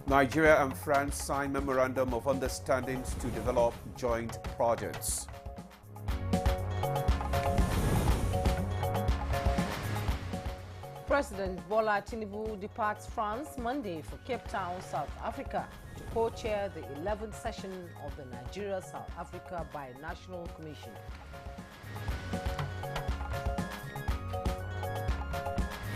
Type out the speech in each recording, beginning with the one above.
Nigeria and France sign memorandum of understandings to develop joint projects. President Bola Tinubu departs France Monday for Cape Town, South Africa, to co-chair the 11th session of the Nigeria-South Africa Binational Commission.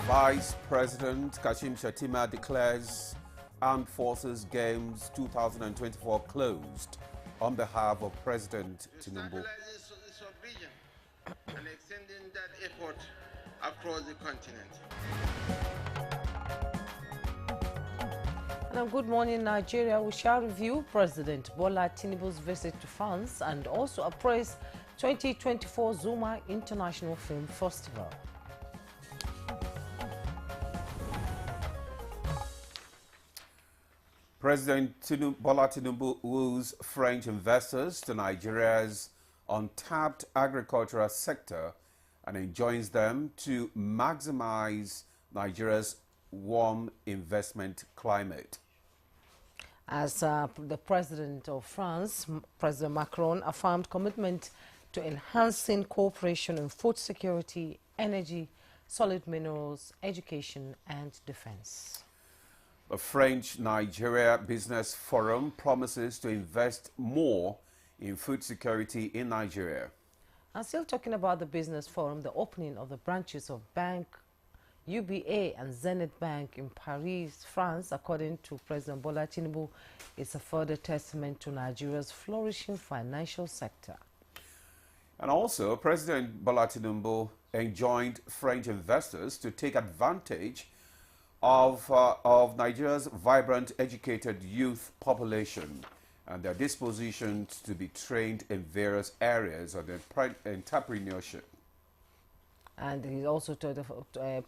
Vice President Kashim Shettima declares Armed Forces Games 2024 closed on behalf of President Tinubu. Sub-region and extending that effort across the continent. And good morning, Nigeria. We shall review President Bola Tinubu's visit to France and also appraise 2024 Zuma International Film Festival. President Bola Tinubu woos French investors to Nigeria's untapped agricultural sector and enjoins them to maximize Nigeria's warm investment climate. As the President of France, President Macron, affirmed commitment to enhancing cooperation in food security, energy, solid minerals, education and defense. The French-Nigeria Business Forum promises to invest more in food security in Nigeria. And still talking about the Business Forum, the opening of the branches of Bank UBA and Zenith Bank in Paris, France, according to President Bola Tinubu, is a further testament to Nigeria's flourishing financial sector. And also, President Bola Tinubu enjoined French investors to take advantage of Nigeria's vibrant, educated youth population and their disposition to be trained in various areas of entrepreneurship. And he also told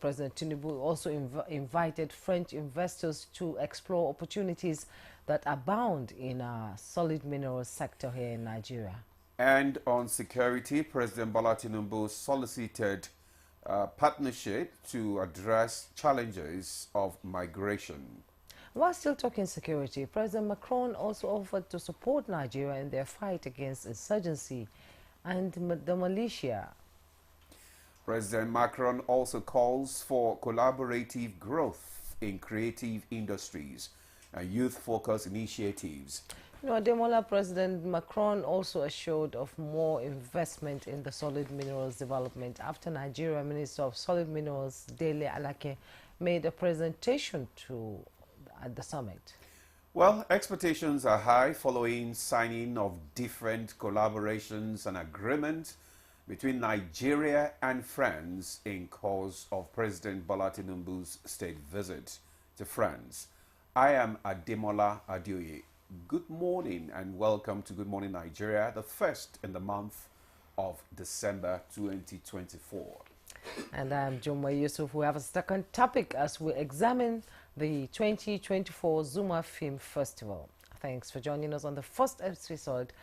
President Tinubu also invited French investors to explore opportunities that abound in our solid mineral sector here in Nigeria. And on security, President Bola Tinubu solicited partnership to address challenges of migration. While still talking security, President Macron also offered to support Nigeria in their fight against insurgency and the militia. President Macron also calls for collaborative growth in creative industries and youth-focused initiatives. Ademola, President Macron also assured of more investment in the solid minerals development after Nigeria Minister of Solid Minerals, Dele Alake, made a presentation at the summit. Well, expectations are high following signing of different collaborations and agreements between Nigeria and France in course of President Bola Tinubu's state visit to France. I am Ademola Adeoye. Good morning and welcome to Good Morning Nigeria, the first in the month of December 2024. And I'm Jumwa Yusuf. We have a second topic as we examine the 2024 Zuma Film Festival. Thanks for joining us on the first episode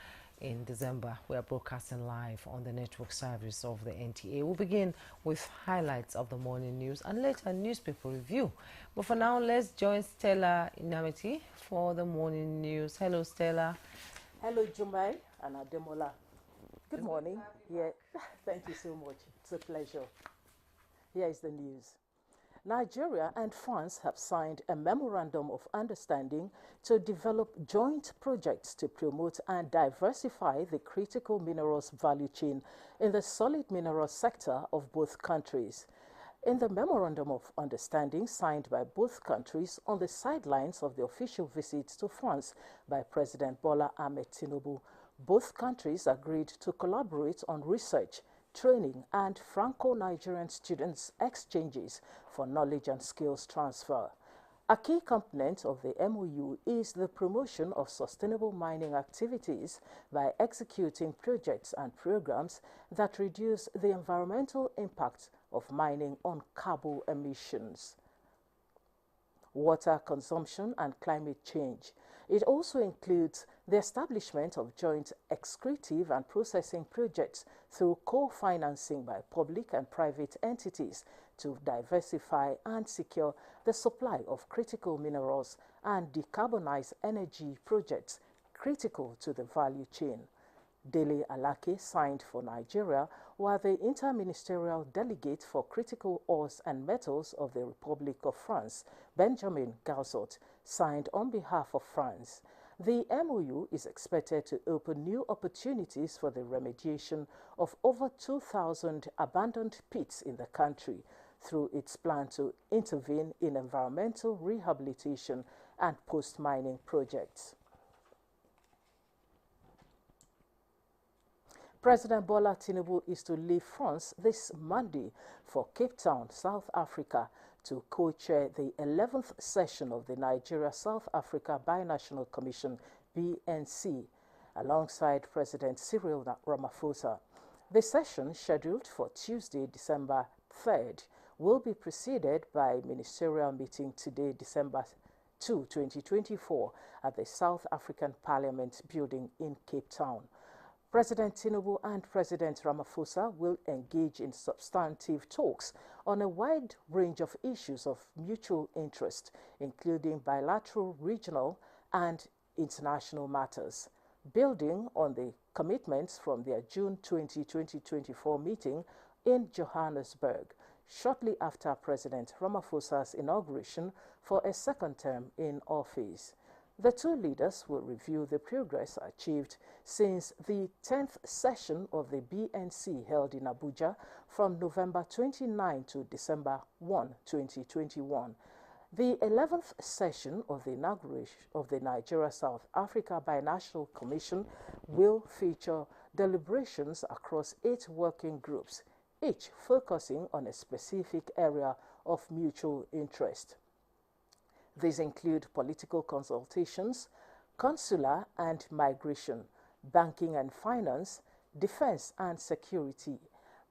in December. We are broadcasting live on the network service of the NTA. We'll begin with highlights of the morning news and later newspaper review. But for now, let's join Stella Inamiti for the morning news. Hello, Stella. Hello, Jumai and Ademola. Good morning. Yeah, thank you so much. It's a pleasure. Here is the news. Nigeria and France have signed a memorandum of understanding to develop joint projects to promote and diversify the critical minerals value chain in the solid mineral sector of both countries. In the memorandum of understanding signed by both countries on the sidelines of the official visit to France by President Bola Ahmed Tinubu, both countries agreed to collaborate on research, training and Franco-Nigerian students' exchanges for knowledge and skills transfer. A key component of the MOU is the promotion of sustainable mining activities by executing projects and programs that reduce the environmental impact of mining on carbon emissions. water consumption and climate change. It also includes the establishment of joint excretive and processing projects through co-financing by public and private entities to diversify and secure the supply of critical minerals and decarbonize energy projects critical to the value chain. Dele Alake signed for Nigeria, while the interministerial delegate for critical ores and metals of the Republic of France, Benjamin Galsot, signed on behalf of France. The MOU is expected to open new opportunities for the remediation of over 2,000 abandoned pits in the country through its plan to intervene in environmental rehabilitation and post-mining projects. President Bola Tinubu is to leave France this Monday for Cape Town, South Africa, to co-chair the 11th session of the Nigeria-South Africa Binational Commission, BNC, alongside President Cyril Ramaphosa. The session, scheduled for Tuesday, December 3rd, will be preceded by a ministerial meeting today, December 2, 2024, at the South African Parliament building in Cape Town. President Tinubu and President Ramaphosa will engage in substantive talks on a wide range of issues of mutual interest, including bilateral, regional, and international matters, building on the commitments from their June 20, 2024 meeting in Johannesburg, shortly after President Ramaphosa's inauguration for a second term in office. The two leaders will review the progress achieved since the 10th session of the BNC held in Abuja from November 29 to December 1, 2021. The 11th session of the inauguration of the Nigeria-South Africa Binational Commission will feature deliberations across 8 working groups, each focusing on a specific area of mutual interest. These include political consultations, consular and migration, banking and finance, defense and security,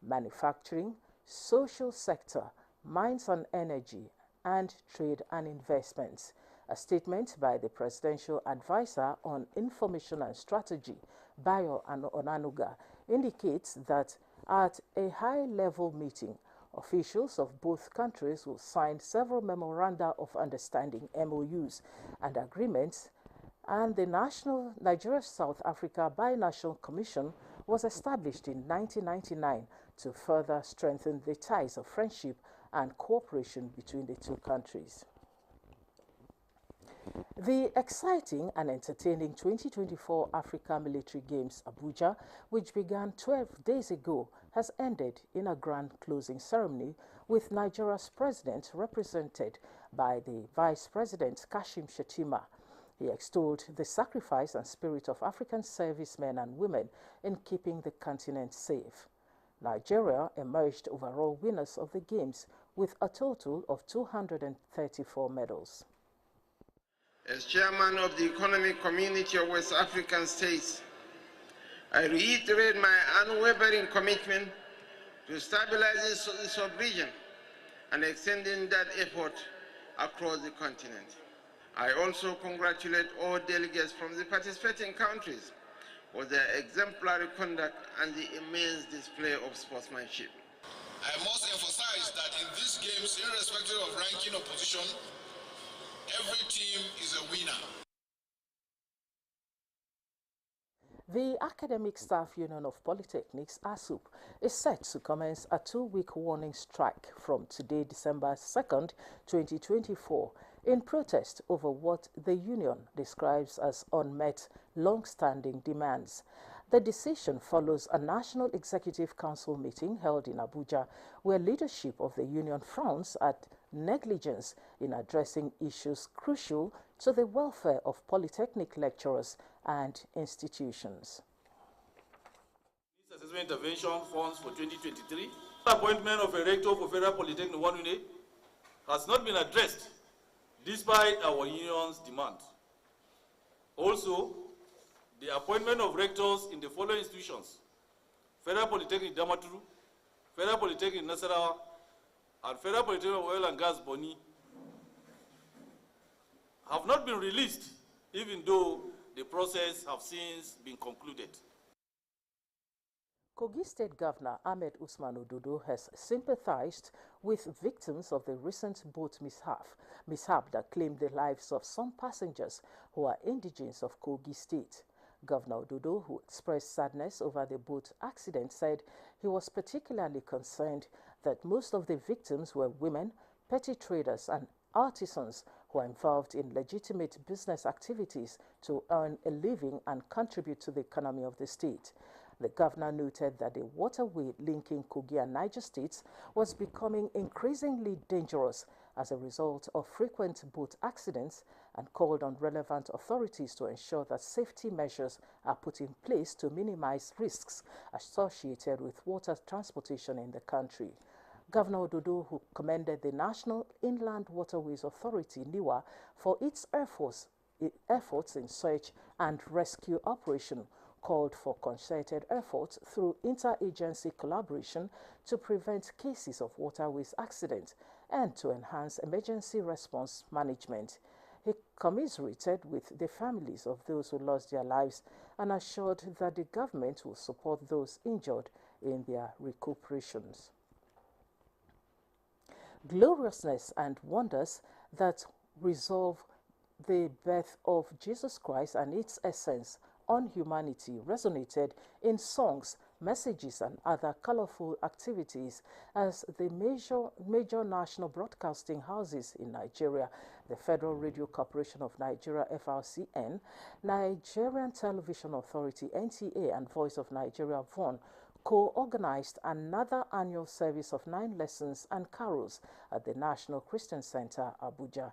manufacturing, social sector, mines and energy, and trade and investments. A statement by the Presidential Advisor on Information and Strategy, Bayo Onanuga, indicates that at a high-level meeting, officials of both countries will sign several memoranda of understanding, MOUs, and agreements, and the Nigeria-South Africa Binational Commission was established in 1999 to further strengthen the ties of friendship and cooperation between the two countries. The exciting and entertaining 2024 Africa Military Games Abuja, which began 12 days ago, has ended in a grand closing ceremony with Nigeria's president represented by the Vice President Kashim Shettima. He extolled the sacrifice and spirit of African servicemen and women in keeping the continent safe. Nigeria emerged overall winners of the Games with a total of 234 medals. As chairman of the Economic Community of West African States, I reiterate my unwavering commitment to stabilize this region and extending that effort across the continent. I also congratulate all delegates from the participating countries for their exemplary conduct and the immense display of sportsmanship. I must emphasize that in these games, irrespective of ranking or position, every team is a winner. The Academic Staff Union of Polytechnics, ASUP, is set to commence a 2-week warning strike from today, December 2nd, 2024, in protest over what the union describes as unmet, long-standing demands. The decision follows a National Executive Council meeting held in Abuja, where leadership of the union frowns at negligence in addressing issues crucial to the welfare of polytechnic lecturers and institutions. Assessment intervention funds for 2023. The appointment of a rector for Federal Polytechnic One has not been addressed despite our union's demand. Also, the appointment of rectors in the following institutions: Federal Polytechnic Damaturu, Federal Polytechnic Nasarawa, and Federal Polytechnic Oil and Gas Boni, have not been released, even though the process have since been concluded. Kogi State Governor Ahmed Usman Ododo has sympathized with victims of the recent boat mishap that claimed the lives of some passengers who are indigents of Kogi State. Governor Ododo, who expressed sadness over the boat accident, said he was particularly concerned that most of the victims were women, petty traders and artisans who are involved in legitimate business activities to earn a living and contribute to the economy of the state. The governor noted that the waterway linking Kogi and Niger states was becoming increasingly dangerous as a result of frequent boat accidents and called on relevant authorities to ensure that safety measures are put in place to minimize risks associated with water transportation in the country. Governor Ododo, who commended the National Inland Waterways Authority, NIWA, for its efforts in search and rescue operation, called for concerted efforts through interagency collaboration to prevent cases of waterways accidents and to enhance emergency response management. He commiserated with the families of those who lost their lives and assured that the government will support those injured in their recuperations. Gloriousness and wonders that resolve the birth of Jesus Christ and its essence on humanity resonated in songs, messages and other colorful activities as the major national broadcasting houses in Nigeria, the Federal Radio Corporation of Nigeria FRCN, Nigerian Television Authority NTA and Voice of Nigeria VON co-organized another annual service of 9 lessons and carols at the National Christian Center, Abuja.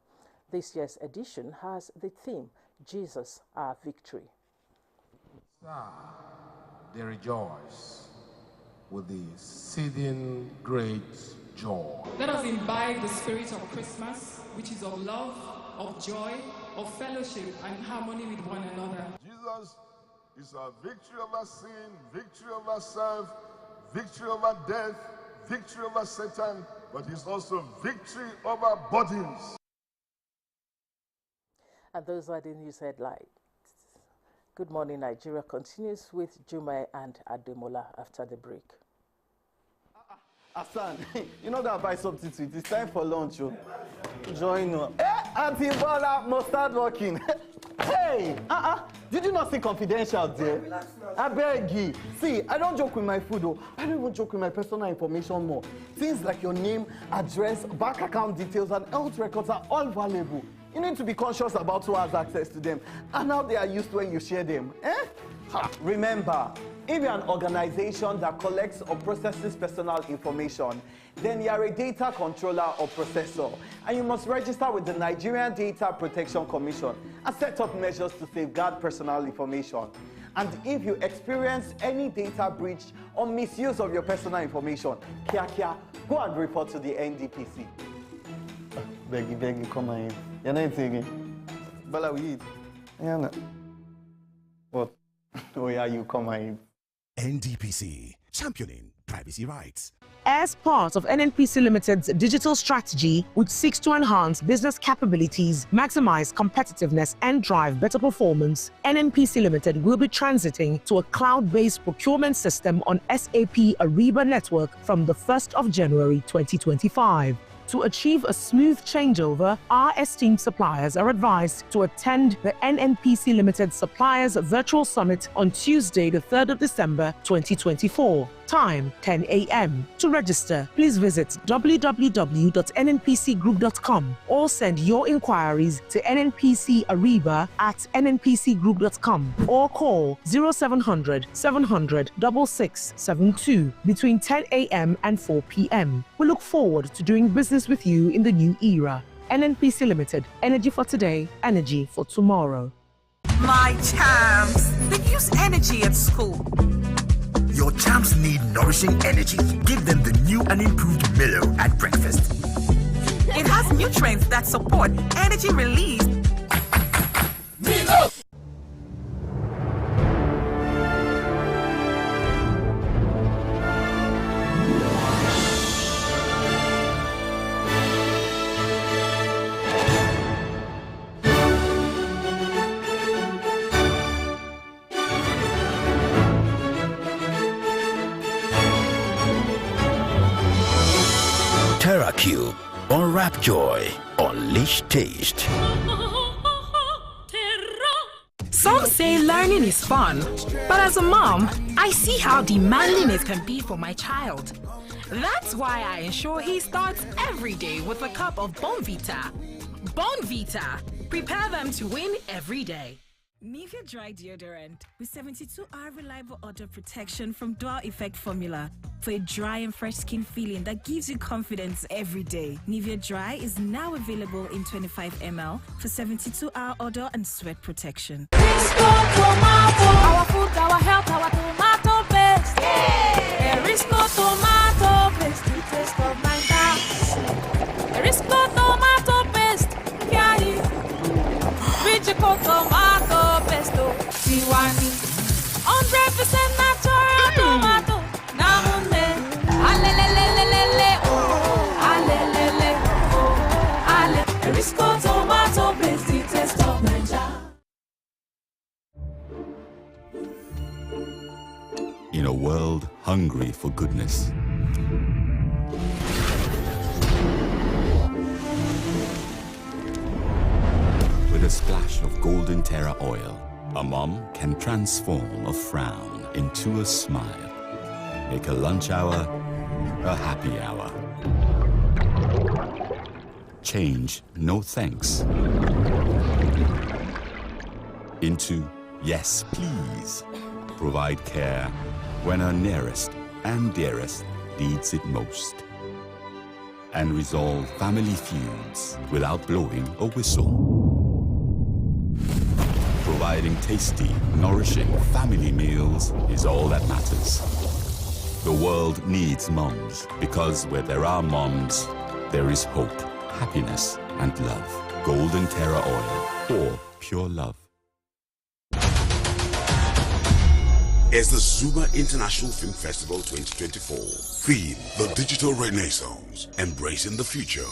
This year's edition has the theme, Jesus Our Victory. They rejoice with the exceeding great joy. Let us imbibe the spirit of Christmas, which is of love, of joy, of fellowship and harmony with one another. Jesus is our victory over sin, victory over self, victory over death, victory over Satan, but he's also victory over bodies. And those are the news headlines. Good Morning Nigeria continues with Jumai and Ademola after the break. Hassan, you know that buy something to eat. It's time for lunch. Join us. Hey, Auntie Bola must start working. Hey, did you not see confidential there? I beg you. See, I don't joke with my food. I don't even joke with my personal information more. Things like your name, address, bank account details, and health records are all valuable. You need to be conscious about who has access to them and how they are used when you share them. Remember, if you're an organization that collects or processes personal information, then you are a data controller or processor, and you must register with the Nigerian Data Protection Commission and set up measures to safeguard personal information. And if you experience any data breach or misuse of your personal information, go and report to the NDPC. Beg you, come on in. You're not eating. Bala, we eat. Yeah, what? Oh, yeah, you come on in. NDPC, championing privacy rights. As part of NNPC Limited's digital strategy, which seeks to enhance business capabilities, maximize competitiveness, and drive better performance, NNPC Limited will be transiting to a cloud-based procurement system on SAP Ariba network from the 1st of January 2025. To achieve a smooth changeover, our esteemed suppliers are advised to attend the NNPC Limited Suppliers Virtual Summit on Tuesday, the 3rd of December 2024. Time 10 a.m. To register, please visit www.nnpcgroup.com or send your inquiries to NNPC Ariba at nnpcgroup.com or call 0700 700 6672 between 10 a.m. and 4 p.m. We look forward to doing business with you in the new era. NNPC Limited, energy for today, energy for tomorrow. My champs, they use energy at school. Your champs need nourishing energy. Give them the new and improved Milo at breakfast. It has nutrients that support energy release. Milo! Unwrap joy, unleash taste. Some say learning is fun, but as a mom, I see how demanding it can be for my child. That's why I ensure he starts every day with a cup of Bonvita. Bonvita, prepare them to win every day. Nivea Dry Deodorant with 72-hour reliable odor protection from Dual Effect formula for a dry and fresh skin feeling that gives you confidence every day. Nivea Dry is now available in 25 ml for 72-hour odor and sweat protection. Our food, our health, our tomato paste. There is no tomato paste, the taste of my house. There is no tomato paste, carry. Rich tomato pesto, Tiwani. 100% natural tomato. Namunde, alelelelelele, oh, alelele, oh, ale. There is no tomato paste, the taste of my house. In a world hungry for goodness, with a splash of golden Terra oil, a mom can transform a frown into a smile. Make a lunch hour a happy hour. Change no thanks into yes please. Provide care when our nearest and dearest needs it most. And resolve family feuds without blowing a whistle. Providing tasty, nourishing family meals is all that matters. The world needs moms, because where there are moms, there is hope, happiness, and love. Golden Terra Oil, or pure love. Is the Zuma International Film Festival 2024. Theme, the Digital Renaissance, Embracing the Future.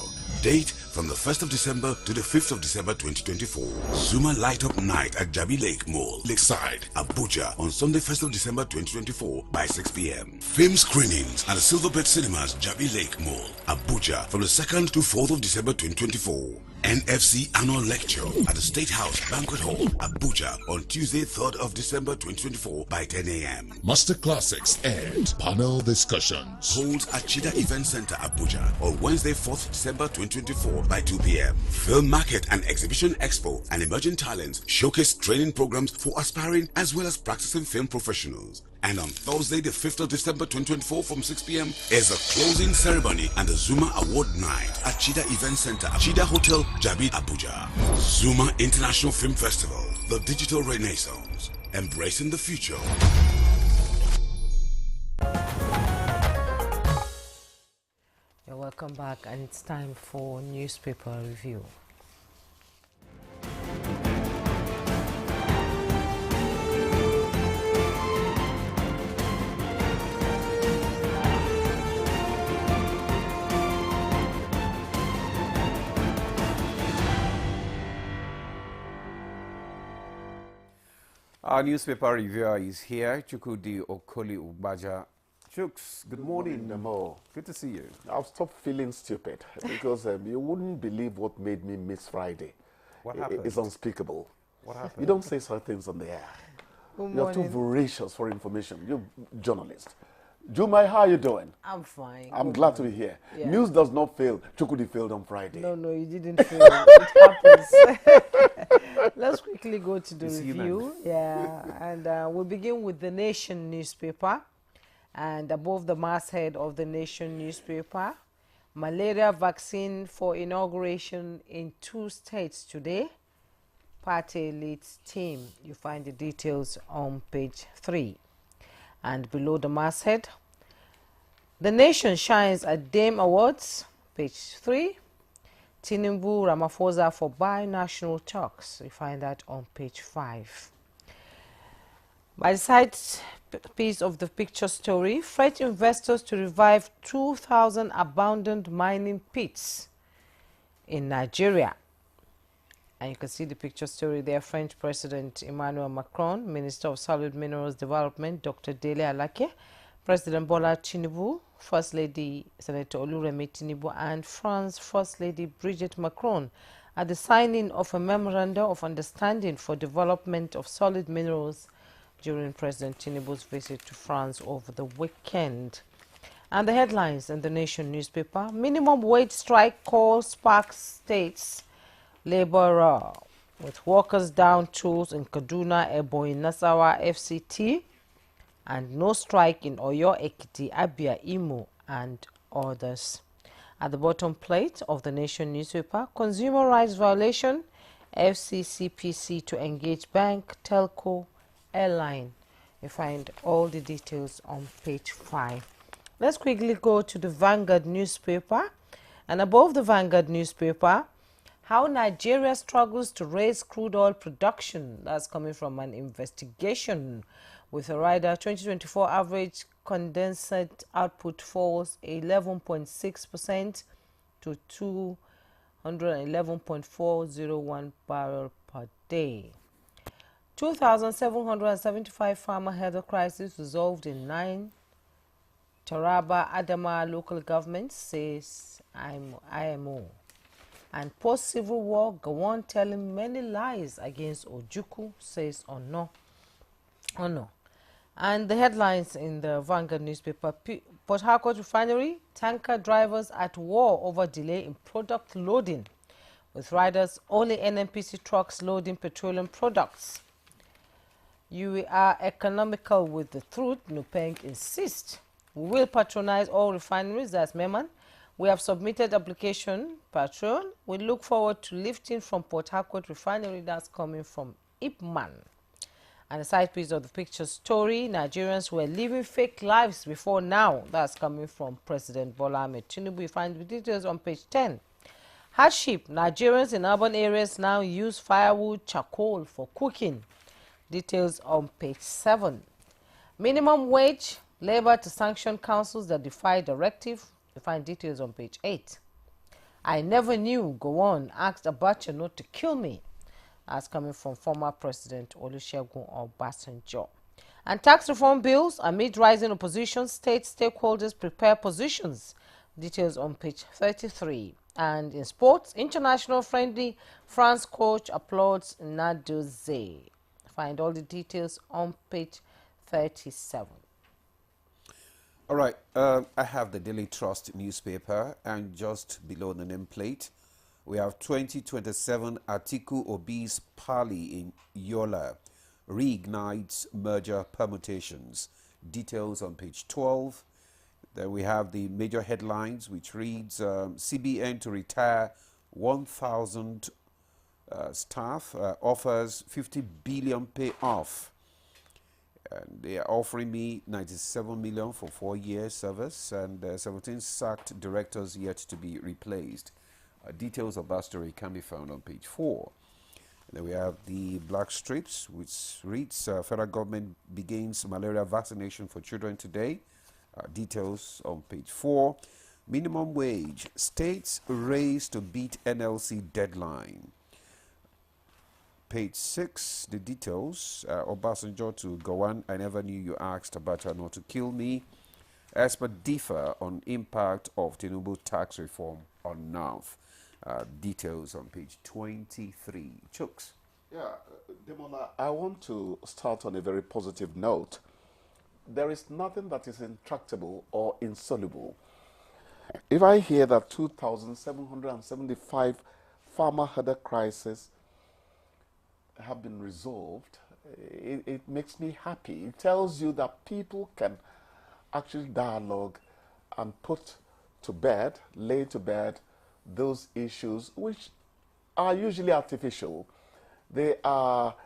Date, from the 1st of December to the 5th of December 2024. Zuma Light Up Night at Jabi Lake Mall, Lakeside, Abuja, on Sunday 1st of December 2024 by 6 p.m. Film screenings at the Silverbird Cinemas, Jabi Lake Mall, Abuja, from the 2nd to 4th of December 2024. NFC Annual Lecture at the State House Banquet Hall, Abuja, on Tuesday 3rd of December 2024 by 10 a.m. Master Classics and Panel Discussions holds at Chida Event Center, Abuja, on Wednesday 4th December 2024 by 2 p.m. Film Market and Exhibition Expo and Emerging Talents showcase training programs for aspiring as well as practicing film professionals. And on Thursday, the 5th of December 2024 from 6 p.m. is the closing ceremony and the Zuma Award Night at Chida Event Center, Chida Hotel, Jabi, Abuja. Zuma International Film Festival, the Digital Renaissance, Embracing the Future. You're welcome back, and it's time for newspaper review. Our newspaper reviewer is here, Chukwudi Okoli Ugbaja. Chuks, good morning. Nemo. Good to see you. I'll stop feeling stupid because you wouldn't believe what made me miss Friday. What happened? It's unspeakable. What happened? You don't say certain things on the air. You're too voracious for information. You're a journalist. Jumai, how are you doing? I'm fine. I'm glad to be here. Yeah. News does not fail. Chukwudi failed on Friday. No, you didn't fail. It happens. Let's quickly go to the review. Yeah, and we'll begin with the Nation newspaper. And above the masthead of the Nation newspaper, malaria vaccine for inauguration in 2 states today. Party leads team. You find the details on page 3. And below the masthead, the Nation shines at Dame Awards, page 3. Tinubu Ramaphosa for binational talks. You find that on page 5. By the side piece of the picture story, French investors to revive 2,000 abandoned mining pits in Nigeria. And you can see the picture story there. French President Emmanuel Macron, Minister of Solid Minerals Development, Dr. Dele Alake, President Bola Tinubu, First Lady Senator Oluremi Tinubu and France First Lady Brigitte Macron at the signing of a memorandum of understanding for development of solid minerals during President Tinubu's visit to France over the weekend. And the headlines in the Nation newspaper: minimum wage strike calls sparks states labor with workers down tools in Kaduna, Ebonyi, Nasarawa, FCT, and no strike in Oyo, Ekiti, Abia, Imo, and others. At the bottom plate of the Nation newspaper: consumer rights violation, FCCPC to engage bank, telco, airline. You find all the details on page 5. Let's quickly go to the Vanguard newspaper. And above the Vanguard newspaper, how Nigeria struggles to raise crude oil production. That's coming from an investigation with a rider. 2024 average condensate output falls 11.6% to 211.401 barrel per day. 2,775 farmer health crisis resolved in 9 Taraba Adama local government, says IMO. And post-civil war, Gowon telling many lies against Ojukwu, says Ono. And the headlines in the Vanguard newspaper: Port Harcourt refinery, tanker drivers at war over delay in product loading, with riders only NNPC trucks loading petroleum products. You are economical with the truth, Nupeng insists. We will patronize all refineries, that's Meman. We have submitted application, Patron. We look forward to lifting from Port Harcourt refinery, that's coming from Ipman. And the side piece of the picture story: Nigerians were living fake lives before now, that's coming from President Bola Ahmed Tinubu. You find the details on page 10. Hardship: Nigerians in urban areas now use firewood, charcoal for cooking. Details on page 7. Minimum wage: Labour to sanction councils that defy directive. You find details on page 8. I never knew Gowon asked Abacha not to kill me. That's coming from former President Olusegun Obasanjo. And tax reform bills: amid rising opposition, state stakeholders prepare positions. Details on page 33. And in sports, international friendly, France coach applauds Nadoze. Find all the details on page 37. All right, I have the Daily Trust newspaper, and just below the nameplate, we have 2027 Atiku Obi's Pali in Yola reignites merger permutations. Details on page 12. Then we have the major headlines, which reads CBN to retire 1,000 staff, offers 50 billion payoff. And they are offering me 97 million for 4 years service, and 17 sacked directors yet to be replaced. Details of that story can be found on page 4. And then we have the black strips, which reads federal government begins malaria vaccination for children today. Details on page 4. Minimum wage: states raise to beat NLC deadline. Page 6, the details. Obasanjo to Gowon: I never knew you asked Abacha not to kill me. Experts differ on impact of Tinubu tax reform on North. Details on page 23. Chooks. Yeah, Demola, I want to start on a very positive note. There is nothing that is intractable or insoluble. If I hear that 2,775 farmer herder crisis have been resolved, it makes me happy. It tells you that people can actually dialogue and put to bed, lay to bed those issues which are usually artificial. They are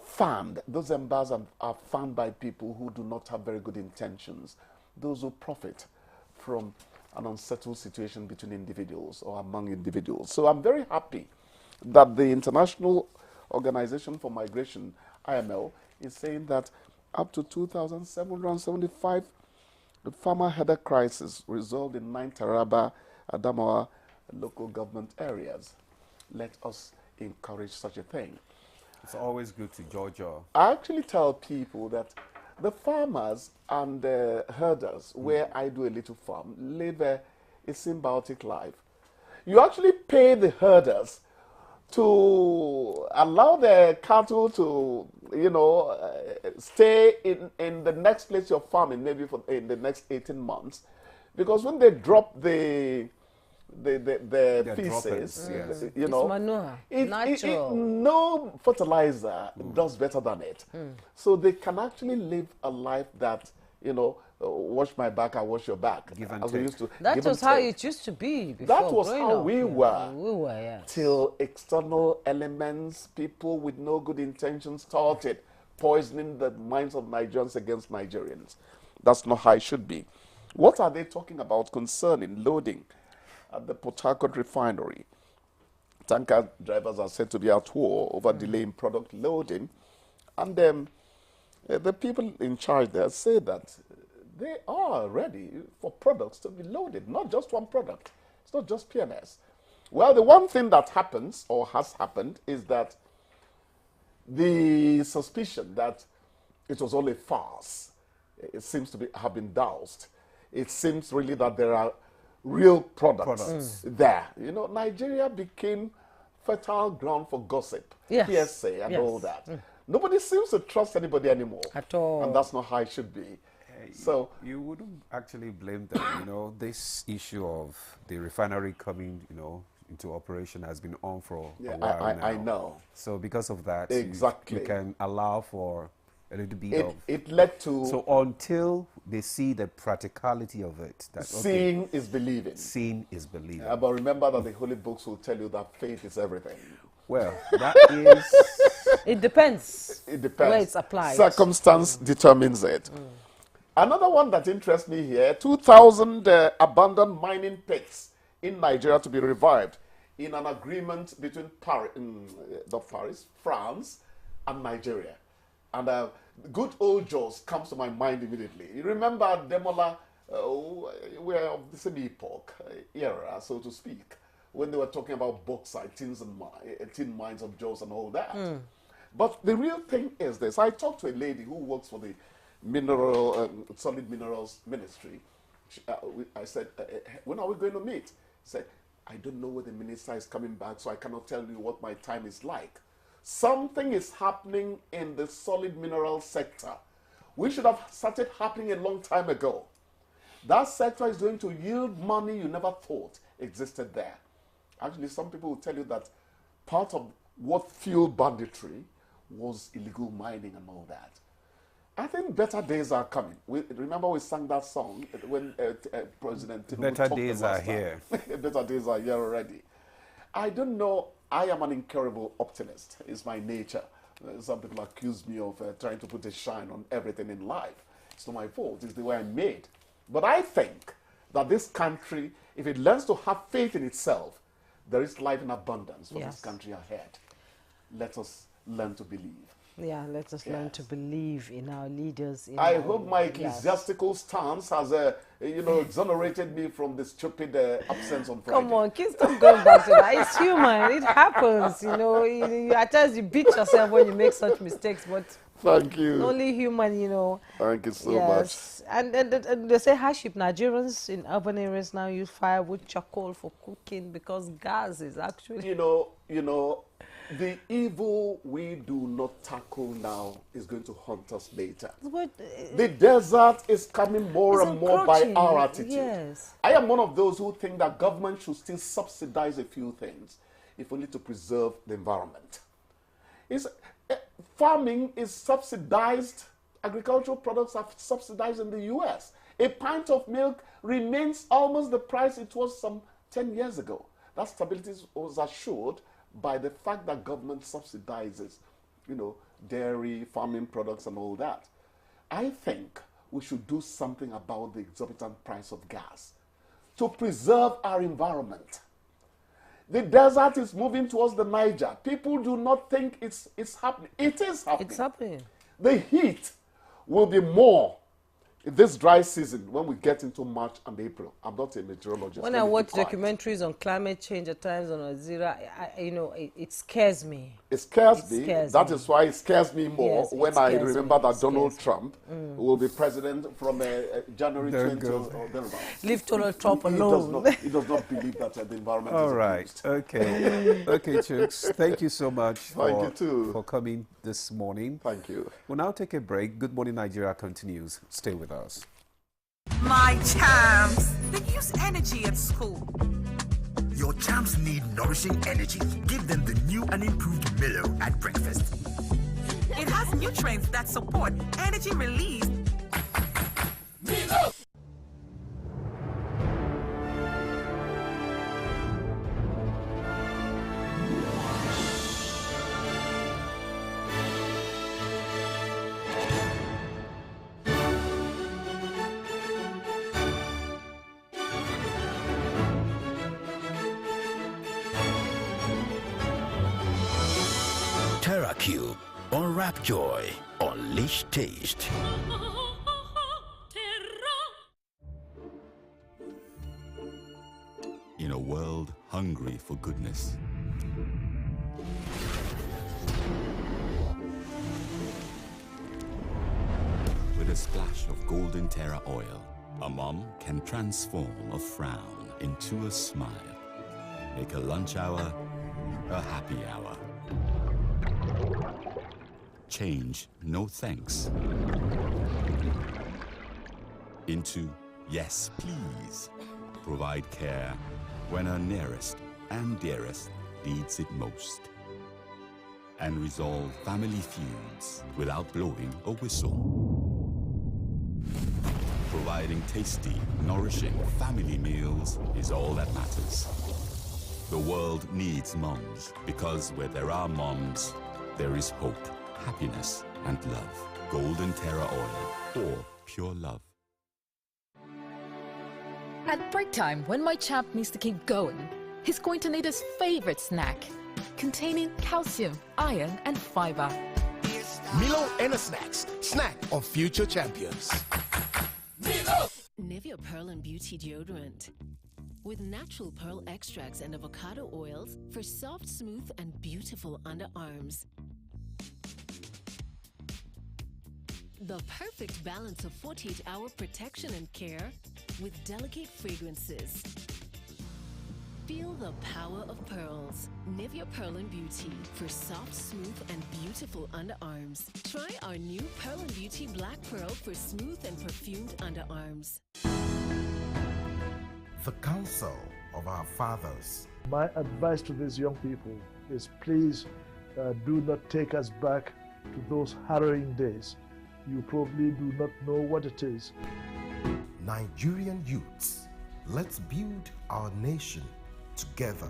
fanned. Those embers are fanned by people who do not have very good intentions, those who profit from an unsettled situation between individuals or among individuals. So I'm very happy that the International Organization for Migration, IML, is saying that up to 2,775 the farmer herder crisis resolved in 9 Taraba, Adamawa local government areas. Let us encourage such a thing. It's always good to Georgia. I actually tell people that The farmers and herders, where I do a little farm, live a symbiotic life. You actually pay the herders to allow the cattle to, stay in the next place you're farming, maybe in the next 18 months. Because when they drop the feces, yes. you know, it's manure, natural. no fertilizer does better than it. So they can actually live a life that, wash my back, I wash your back. Give and as we take. used to. That give was and how take. it used to be before. That was how we were. We were, yeah. Till external elements, people with no good intentions started poisoning the minds of Nigerians against Nigerians. That's not how it should be. What are they talking about concerning loading at the Port Harcourt refinery? Tanker drivers are said to be at war over delaying product loading. And the people in charge there say that they are ready for products to be loaded, not just one product. It's not just PMS. Well, the one thing that happens or has happened is that the suspicion that it was all a farce, it seems to have been doused. It seems really that there are real products there. Nigeria became fertile ground for gossip, PSA and all that. Nobody seems to trust anybody anymore. At all. And that's not how it should be. So you wouldn't actually blame them. This issue of the refinery coming, into operation has been on for a while now. I know. So because of that, exactly, you can allow for a little bit of... It led to... So until they see the practicality of it... that seeing is believing. Seeing is believing. But remember that the holy books will tell you that faith is everything. Well, that is... It depends. It depends. Where it's applied. Circumstance determines it. Another one that interests me here, 2,000 abandoned mining pits in Nigeria to be revived in an agreement between France and Nigeria. And good old Jaws comes to my mind immediately. You remember Demola, we're of the same epoch, era, so to speak, when they were talking about bauxite, tin mines of Jaws and all that. But the real thing is this. I talked to a lady who works for the Solid Minerals Ministry. I said, when are we going to meet? She said, I don't know when the minister is coming back, so I cannot tell you what my time is like. Something is happening in the solid mineral sector. We should have started happening a long time ago. That sector is going to yield money you never thought existed there. Actually, some people will tell you that part of what fueled banditry was illegal mining and all that. I think better days are coming. Remember we sang that song when President Tinubu Better days are here. Better days are here already. I don't know. I am an incurable optimist. It's my nature. Some people accuse me of trying to put a shine on everything in life. It's not my fault. It's the way I'm made. But I think that this country, if it learns to have faith in itself, there is life in abundance for this country ahead. Let us learn to believe. Yeah, let us learn to believe in our leaders. I hope my ecclesiastical stance has, exonerated me from the stupid absence on Friday. Come on, kids, stop going back to that. It's human. It happens. At times you beat yourself when you make such mistakes, but thank you. Only human, Thank you so much. And they say hardship. Nigerians in urban areas now use firewood, charcoal for cooking because gas is actually... The evil we do not tackle now is going to haunt us later. The desert is coming more and more by our attitude. Yes. I am one of those who think that government should still subsidize a few things, if only to preserve the environment. Farming is subsidized. Agricultural products are subsidized in the US. A pint of milk remains almost the price it was some 10 years ago. That stability was assured by the fact that government subsidizes, dairy, farming products and all that. I think we should do something about the exorbitant price of gas to preserve our environment. The desert is moving towards the Niger. People do not think it's happening. It is happening. It's happening. The heat will be more this dry season, when we get into March and April, I'm not a meteorologist. When I watch documentaries on climate change at times on Azira, it scares me. It scares me. That is why it scares me more when I remember that Donald Trump will be president from January 20 or thereabouts. Leave Donald Trump alone. He does not believe that the environment All is right. abused. Okay. Okay, Chooks. Thank you so much for coming this morning. Thank you. We'll now take a break. Good Morning Nigeria continues. Stay with us. My champs, they use energy at school. Your champs need nourishing energy. Give them the new and improved Milo at breakfast. It has nutrients that support energy release. Milo! TerraCube. Unwrap joy. Unleash taste. In a world hungry for goodness, with a splash of golden Terra oil, a mom can transform a frown into a smile. Make a lunch hour a happy hour. Change no thanks into yes please. Provide care when her nearest and dearest needs it most. And resolve family feuds without blowing a whistle. Providing tasty, nourishing family meals is all that matters. The world needs moms, because where there are moms, there is hope, happiness, and love. Golden Terra Oil, or pure love. At break time, when my champ needs to keep going, he's going to need his favorite snack, containing calcium, iron, and fiber. Milo Snacks, snack of future champions. Milo! Nivea Pearl and Beauty Deodorant. With natural pearl extracts and avocado oils for soft, smooth, and beautiful underarms. The perfect balance of 48-hour protection and care with delicate fragrances. Feel the power of pearls. Nivea Pearl and Beauty for soft, smooth, and beautiful underarms. Try our new Pearl and Beauty Black Pearl for smooth and perfumed underarms. The counsel of our fathers. My advice to these young people is please do not take us back to those harrowing days. You probably do not know what it is. Nigerian youths, let's build our nation together.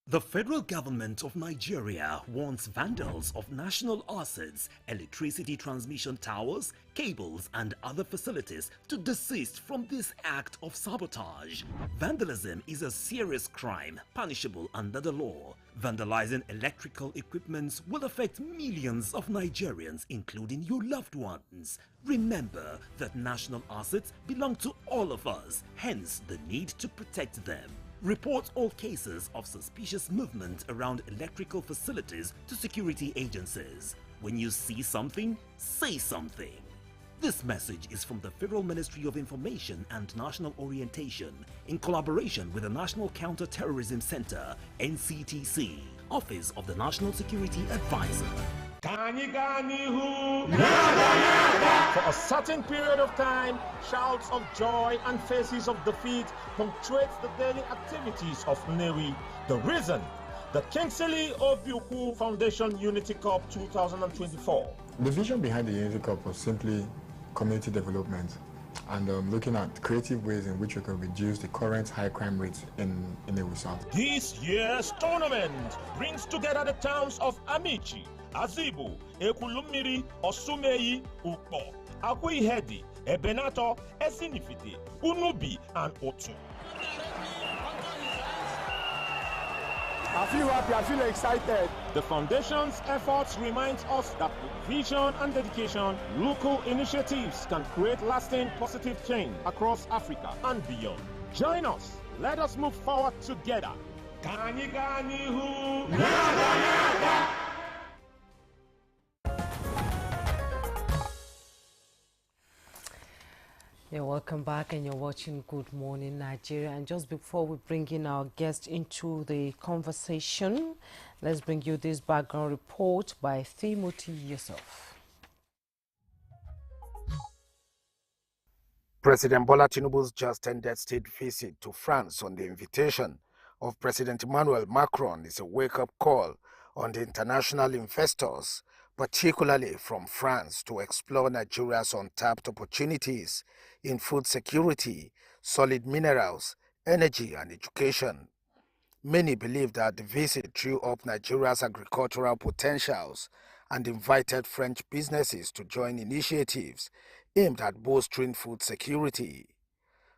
The federal government of Nigeria warns vandals of national assets, electricity transmission towers, cables, and other facilities to desist from this act of sabotage. Vandalism is a serious crime punishable under the law. Vandalizing electrical equipment will affect millions of Nigerians, including your loved ones. Remember that national assets belong to all of us, hence the need to protect them. Report all cases of suspicious movement around electrical facilities to security agencies. When you see something, say something. This message is from the Federal Ministry of Information and National Orientation in collaboration with the National Counter-Terrorism Center, NCTC, Office of the National Security Advisor. For a certain period of time, shouts of joy and faces of defeat punctuate the daily activities of Newi. The reason? The Kingsley Obiuku Foundation Unity Cup 2024. The vision behind the Unity Cup was simply community development and looking at creative ways in which we can reduce the current high crime rate in Newi South. This year's tournament brings together the towns of Amici, Azibu, Ekulumiri, Osumeyi, Ukpo, Akuihedi, Ebenato, Esinifite, Unubi, and Otu. I feel happy, I feel excited. The Foundation's efforts remind us that with vision and dedication, local initiatives can create lasting positive change across Africa and beyond. Join us. Let us move forward together. You're welcome back and you're watching Good Morning Nigeria. And just before we bring in our guest into the conversation, let's bring you this background report by Timothy Yusuf. President Bola Tinubu's just-ended state visit to France on the invitation of President Emmanuel Macron is a wake-up call on the international investors, particularly from France, to explore Nigeria's untapped opportunities in food security, solid minerals, energy, and education. Many believe that the visit drew up Nigeria's agricultural potentials and invited French businesses to join initiatives aimed at bolstering food security.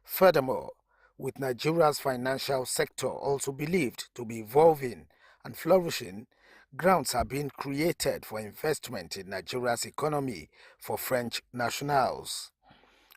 Furthermore, with Nigeria's financial sector also believed to be evolving and flourishing, grounds are being created for investment in Nigeria's economy for French nationals.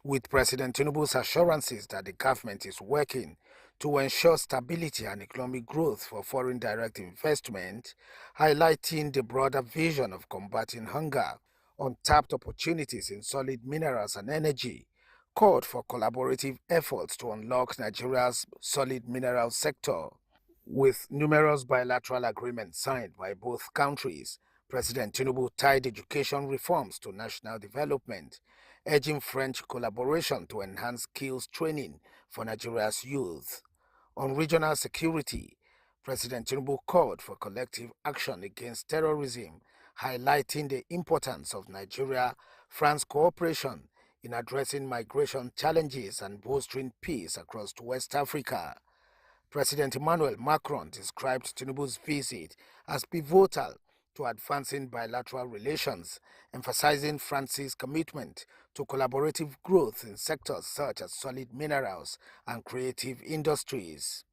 With President Tinubu's assurances that the government is working to ensure stability and economic growth for foreign direct investment, highlighting the broader vision of combating hunger, untapped opportunities in solid minerals and energy, called for collaborative efforts to unlock Nigeria's solid mineral sector. With numerous bilateral agreements signed by both countries, President Tinubu tied education reforms to national development, urging French collaboration to enhance skills training for Nigeria's youth. On regional security, President Tinubu called for collective action against terrorism, highlighting the importance of Nigeria-France cooperation in addressing migration challenges and bolstering peace across West Africa. President Emmanuel Macron described Tinubu's visit as pivotal to advancing bilateral relations, emphasizing France's commitment to collaborative growth in sectors such as solid minerals and creative industries.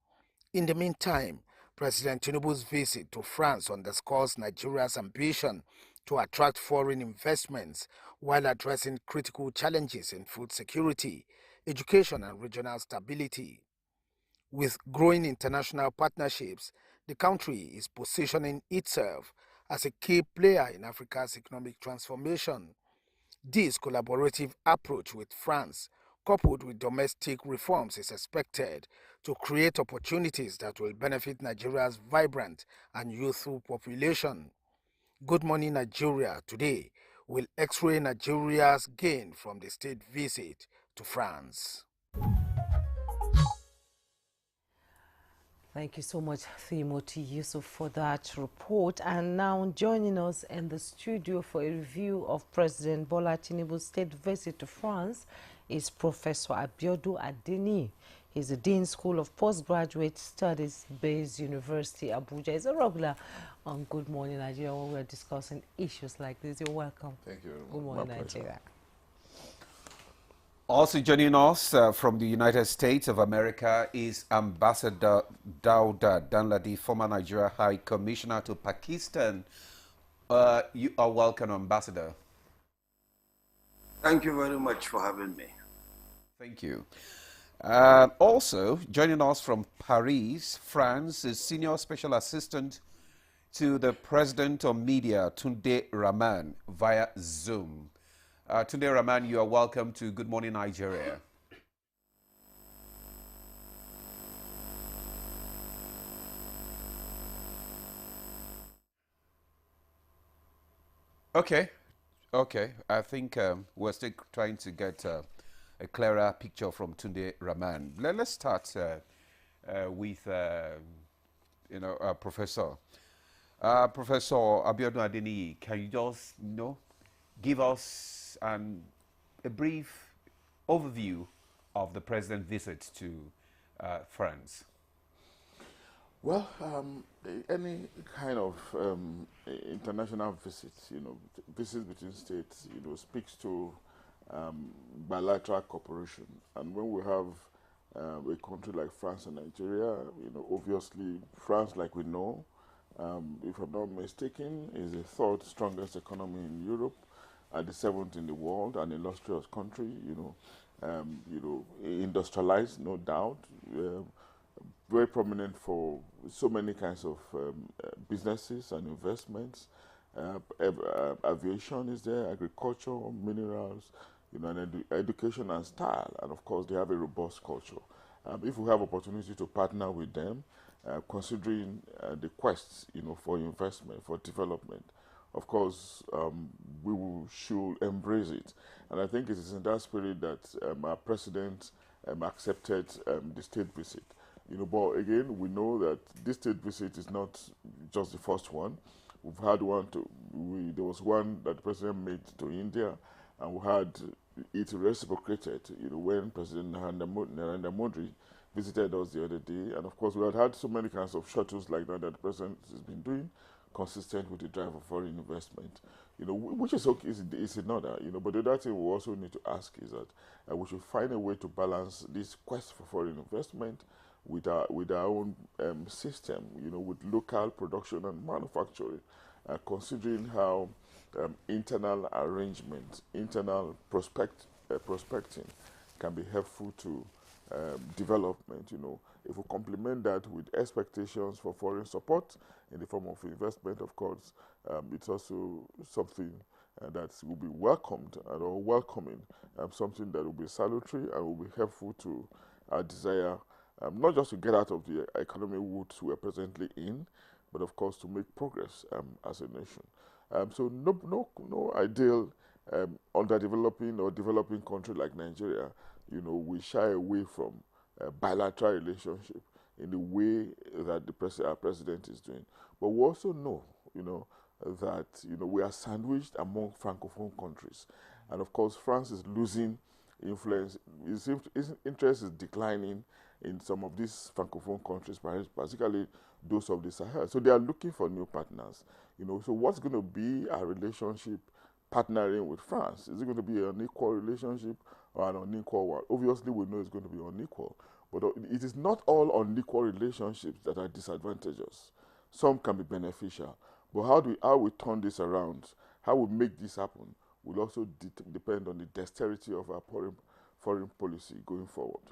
In the meantime, President Tinubu's visit to France underscores Nigeria's ambition to attract foreign investments while addressing critical challenges in food security, education, and regional stability. With growing international partnerships, the country is positioning itself as a key player in Africa's economic transformation. This collaborative approach with France, coupled with domestic reforms, is expected to create opportunities that will benefit Nigeria's vibrant and youthful population. Good Morning Nigeria today will x-ray Nigeria's gain from the state visit to France. Thank you so much, Timothy Yusuf, for that report. And now joining us in the studio for a review of President Bola Tinubu's state visit to France is Professor Abiodun Adeni. He's the Dean School of Postgraduate Studies, Bayes University, Abuja. He's a regular on Good Morning Nigeria when we're discussing issues like this. You're welcome. Thank you. Good Morning Nigeria. Also joining us from the United States of America is Ambassador Dauda Danladi, former Nigeria High Commissioner to Pakistan. You are welcome, Ambassador. Thank you very much for having me. Thank you. Also joining us from Paris, France, is Senior Special Assistant to the President of Media, Tunde Rahman, via Zoom. Tunde Rahman, you are welcome to Good Morning Nigeria. Okay. I think we're still trying to get a clearer picture from Tunde Rahman. Let's start with, Professor. Professor Abiodun Adeni, can you just, give us a brief overview of the president's visit to France? Well, any kind of international visit, visits between states, speaks to bilateral cooperation. And when we have a country like France and Nigeria. Obviously, France, like we know, if I'm not mistaken, is the third strongest economy in Europe, the seventh in the world, an illustrious country. Industrialized, no doubt. Very prominent for so many kinds of businesses and investments. Aviation is there, agriculture, minerals, and education and style, and of course they have a robust culture. If we have opportunity to partner with them, considering the quest, for investment, for development, of course, should embrace it. And I think it is in that spirit that our president accepted the state visit. But again, we know that this state visit is not just the first one. We've had one there was one that the president made to India, and we had it reciprocated, when President Narendra Modi visited us the other day. And of course, we had so many kinds of shuttles like that the president has been doing, consistent with the drive of foreign investment, which is okay, is another, but the other thing we also need to ask is that we should find a way to balance this quest for foreign investment with our own system, with local production and manufacturing, considering how internal arrangements, internal prospecting can be helpful to development. If we complement that with expectations for foreign support in the form of investment, of course, it's also something that will be welcomed or welcoming, something that will be salutary and will be helpful to our desire, not just to get out of the economic woods we are presently in, but of course to make progress as a nation. So no ideal underdeveloping or developing country like Nigeria, we shy away from bilateral relationship in the way that our president is doing. But we also know, that we are sandwiched among francophone countries, and of course France is losing influence. Its interest is declining in some of these francophone countries, particularly those of the Sahel. So they are looking for new partners. So what's going to be our relationship partnering with France? Is it going to be an equal relationship or an unequal one? Obviously, we know it's going to be unequal, but it is not all unequal relationships that are disadvantageous. Some can be beneficial, but how we turn this around, how we make this happen, will also depend on the dexterity of our foreign policy going forward.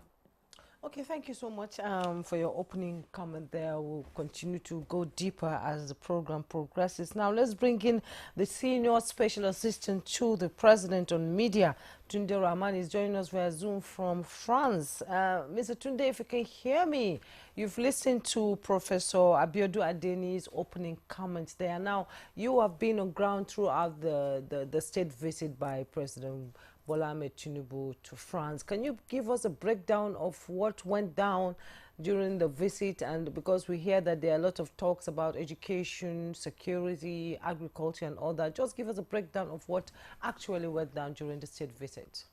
Okay, thank you so much for your opening comment there. We'll continue to go deeper as the program progresses. Now, let's bring in the Senior Special Assistant to the President on Media. Tunde Rahman is joining us via Zoom from France. Mr. Tunde, if you can hear me, you've listened to Professor Abiodun Adeni's opening comments there. Now, you have been on ground throughout the state visit by President Bola Ahmed Tinubu to France. Can you give us a breakdown of what went down during the visit? And because we hear that there are a lot of talks about education, security, agriculture and all that, just give us a breakdown of what actually went down during the state visit.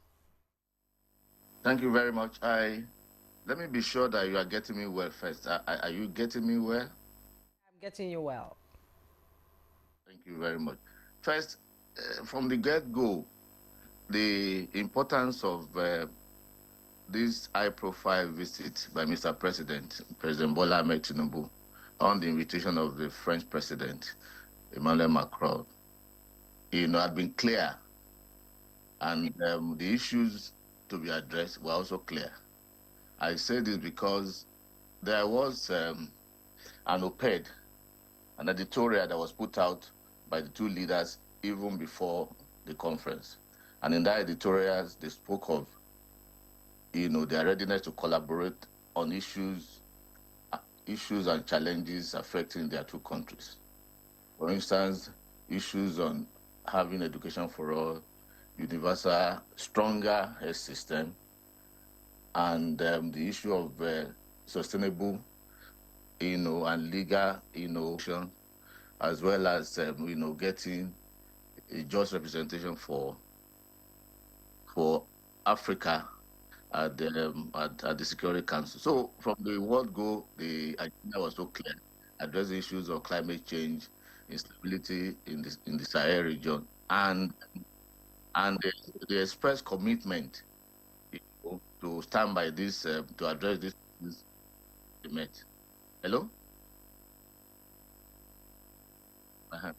Thank you very much. Let me be sure that you are getting me well first. Are you getting me well? I'm getting you well. Thank you very much. First, from the get-go, the importance of this high-profile visit by Mr. President Bola Ahmed Tinubu, on the invitation of the French President, Emmanuel Macron, had been clear, and the issues to be addressed were also clear. I say this because there was an op-ed, an editorial that was put out by the two leaders even before the conference. And in that editorial, they spoke of, their readiness to collaborate on issues and challenges affecting their two countries. For instance, issues on having education for all, universal, stronger health system, and the issue of sustainable, and legal, as well as, getting a just representation for Africa at the Security Council. So from the word go, the agenda was so clear: address the issues of climate change, instability in the Sahel region, and the express commitment to stand by this, to address this debate. Hello? Uh-huh.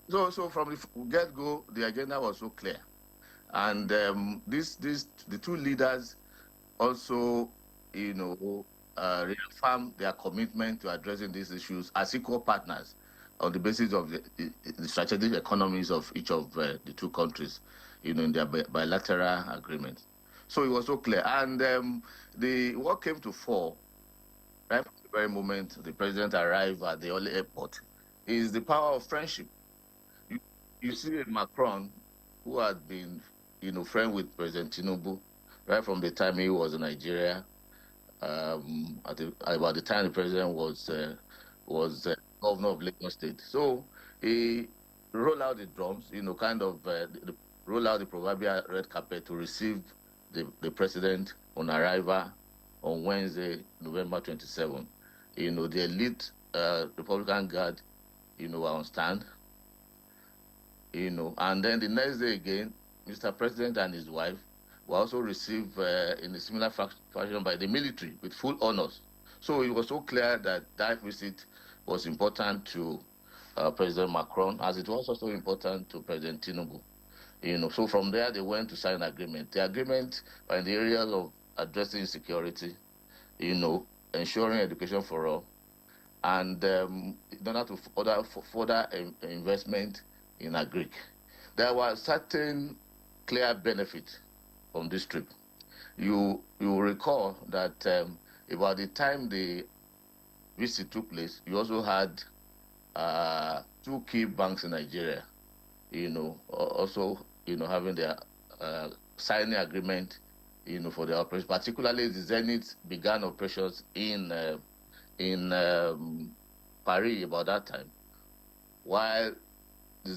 So from the get-go, the agenda was so clear. And the two leaders also, reaffirm their commitment to addressing these issues as equal partners on the basis of the strategic economies of each of the two countries, in their bilateral agreements. So it was so clear. And what came to fore, right from the very moment the president arrived at the Orly airport, is the power of friendship. You see Macron, who had been, friend with President Tinubu right from the time he was in Nigeria. About the time the president was governor of Lagos State. So he rolled out the drums, roll out the proverbial red carpet to receive the president on arrival on Wednesday, November 27. The elite Republican Guard, were on stand. And then the next day again, Mr. President and his wife were also received in a similar fashion by the military with full honors. So it was so clear that that visit was important to President Macron, as it was also important to President Tinubu. So from there they went to sign an agreement. The agreement in the areas of addressing insecurity, ensuring education for all, and in order to further investment in agric. There were certain clear benefits from this trip. You recall that about the time the visit took place, you also had two key banks in Nigeria, also having their signing agreement, for the operation. Particularly, the Zenith began operations in Paris about that time, while the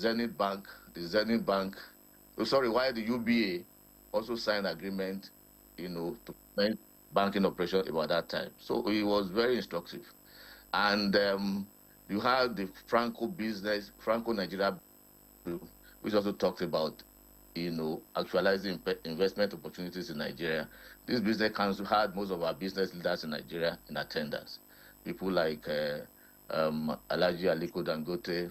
UBA also signed agreement, to make banking operation about that time. So it was very instructive. And you had the Franco-Nigeria, which also talks about, actualizing investment opportunities in Nigeria. This business council had most of our business leaders in Nigeria in attendance. People like Alhaji Aliko Dangote,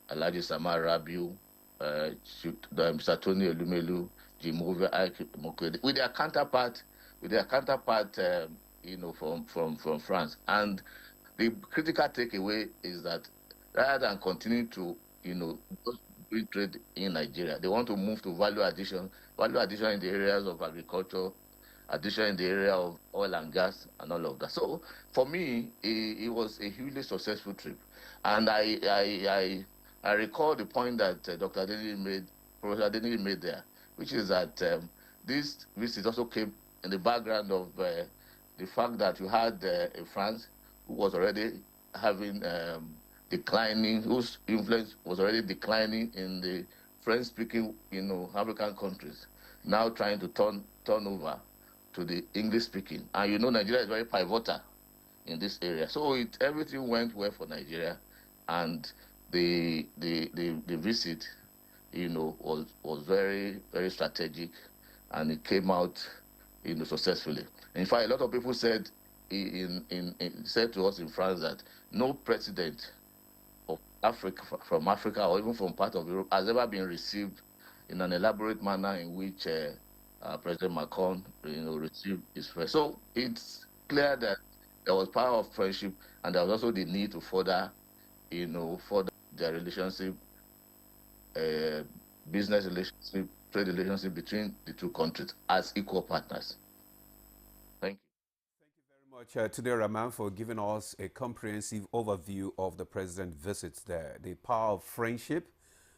Alhaji Samar Rabiu, Mr. Tony Elumelu, Jim Hoover, with their counterpart, from France. And the critical takeaway is that rather than continue to, doing trade in Nigeria, they want to move to value addition in the areas of agriculture, addition in the area of oil and gas, and all of that. So for me, it was a hugely successful trip. And I recall the point that Professor Adeniji made there, which is that this visit also came in the background of the fact that you had France, who was already having whose influence was already declining in the French-speaking, African countries, now trying to turn over to the English-speaking. And Nigeria is very pivotal in this area. So everything went well for Nigeria, and the visit, was very, very strategic, and it came out, successfully. In fact, a lot of people said said to us in France that no president of Africa, from Africa, or even from part of Europe, has ever been received in an elaborate manner in which President Macron, received his first. So it's clear that there was power of friendship, and there was also the need to further their relationship, business relationship, trade relationship between the two countries as equal partners. Thank you. Thank you very much, today, Rahman, for giving us a comprehensive overview of the president's visits there. The power of friendship,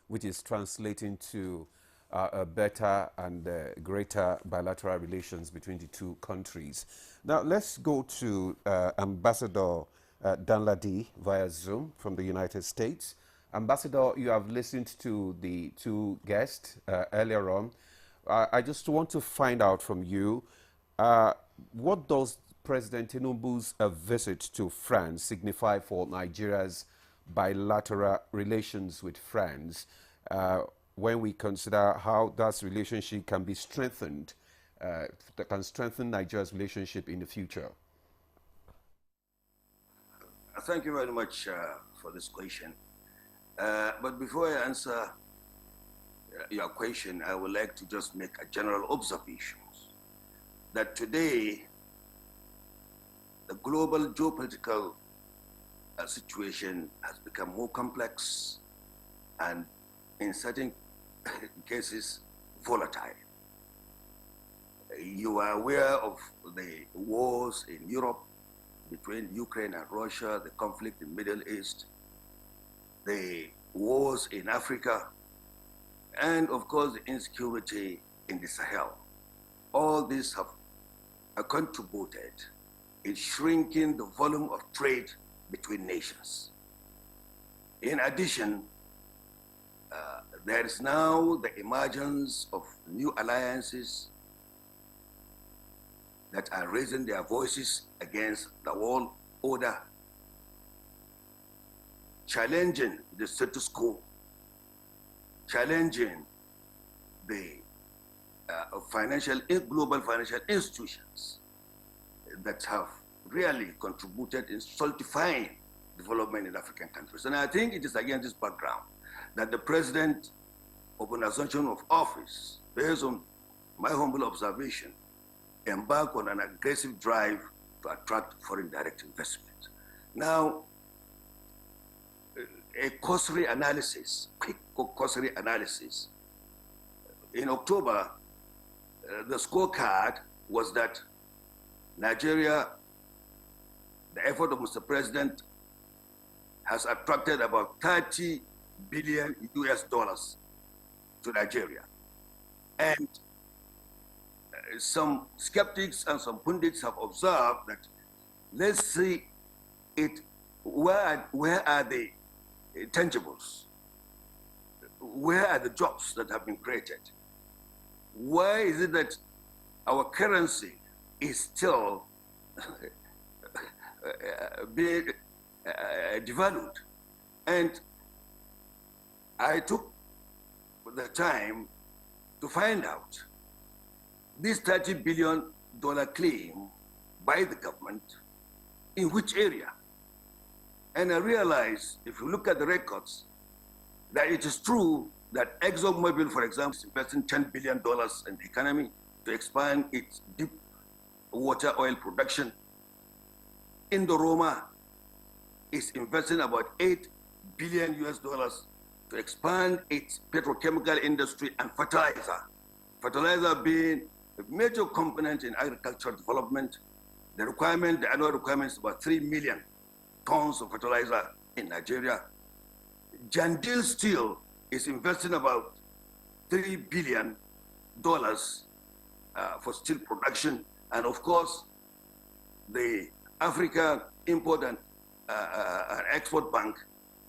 which is translating to a better and greater bilateral relations between the two countries. Now, let's go to Ambassador Danladi via Zoom from the United States. Ambassador, you have listened to the two guests earlier on. I just want to find out from you, what does President Tinubu's visit to France signify for Nigeria's bilateral relations with France, when we consider how that relationship can be strengthened that can strengthen Nigeria's relationship in the future? Thank you very much for this question. But before I answer your question, I would like to just make a general observation that today the global geopolitical situation has become more complex and in certain cases volatile. You are aware of the wars in Europe between Ukraine and Russia, the conflict in the Middle East, the wars in Africa, and of course the insecurity in the Sahel. All these have contributed in shrinking the volume of trade between nations. In addition, there is now the emergence of new alliances that are raising their voices against the world order, challenging the status quo, challenging the global financial institutions that have really contributed in stultifying development in African countries. And I think it is against this background that the president, upon assumption of office, based on my humble observation, embarked on an aggressive drive to attract foreign direct investment. Now, a cursory analysis, quick cursory analysis. In October, the scorecard was that Nigeria, the effort of Mr. President, has attracted about 30 billion US dollars to Nigeria. And some skeptics and some pundits have observed that, let's see it, where are the tangibles? Where are the jobs that have been created? Why is it that our currency is still being devalued? And I took the time to find out this $30 billion claim by the government, in which area? And I realized, if you look at the records, that it is true that ExxonMobil, for example, is investing $10 billion in the economy to expand its deep water oil production. Indorama is investing about $8 billion US dollars to expand its petrochemical industry and fertilizer. Fertilizer being a major component in agricultural development. The annual requirement is about 3 million tons of fertilizer in Nigeria. Jandil Steel is investing about $3 billion for steel production. And of course, the Africa Import and Export Bank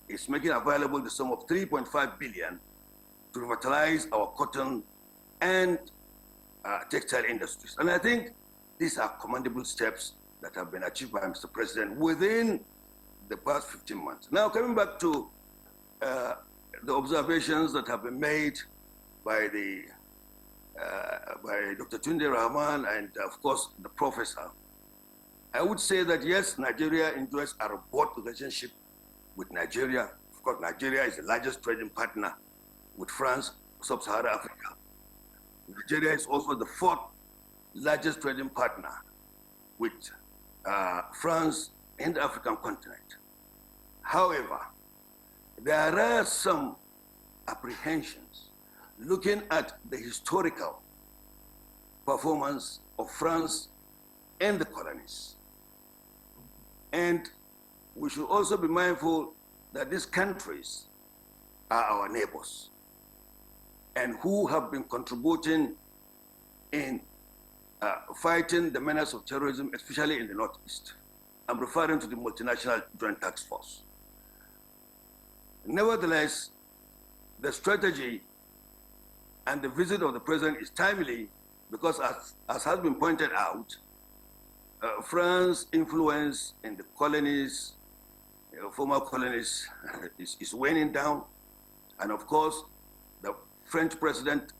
is making available the sum of 3.5 billion to revitalize our cotton and textile industries. And I think these are commendable steps that have been achieved by Mr. President within the past 15 months. Now, coming back to the observations that have been made by Dr. Tunde Rahman and, of course, the professor, I would say that, yes, Nigeria enjoys a robust relationship with Nigeria. Of course, Nigeria is the largest trading partner with France, Sub-Saharan Africa. Nigeria is also the fourth largest trading partner with France in the African continent. However, there are some apprehensions looking at the historical performance of France and the colonies. And we should also be mindful that these countries are our neighbors and who have been contributing in fighting the menace of terrorism, especially in the Northeast. I'm referring to the Multinational Joint Task Force. Nevertheless, the strategy and the visit of the president is timely because, as has been pointed out, France's influence in the colonies, former colonies, is waning down. And of course, the French president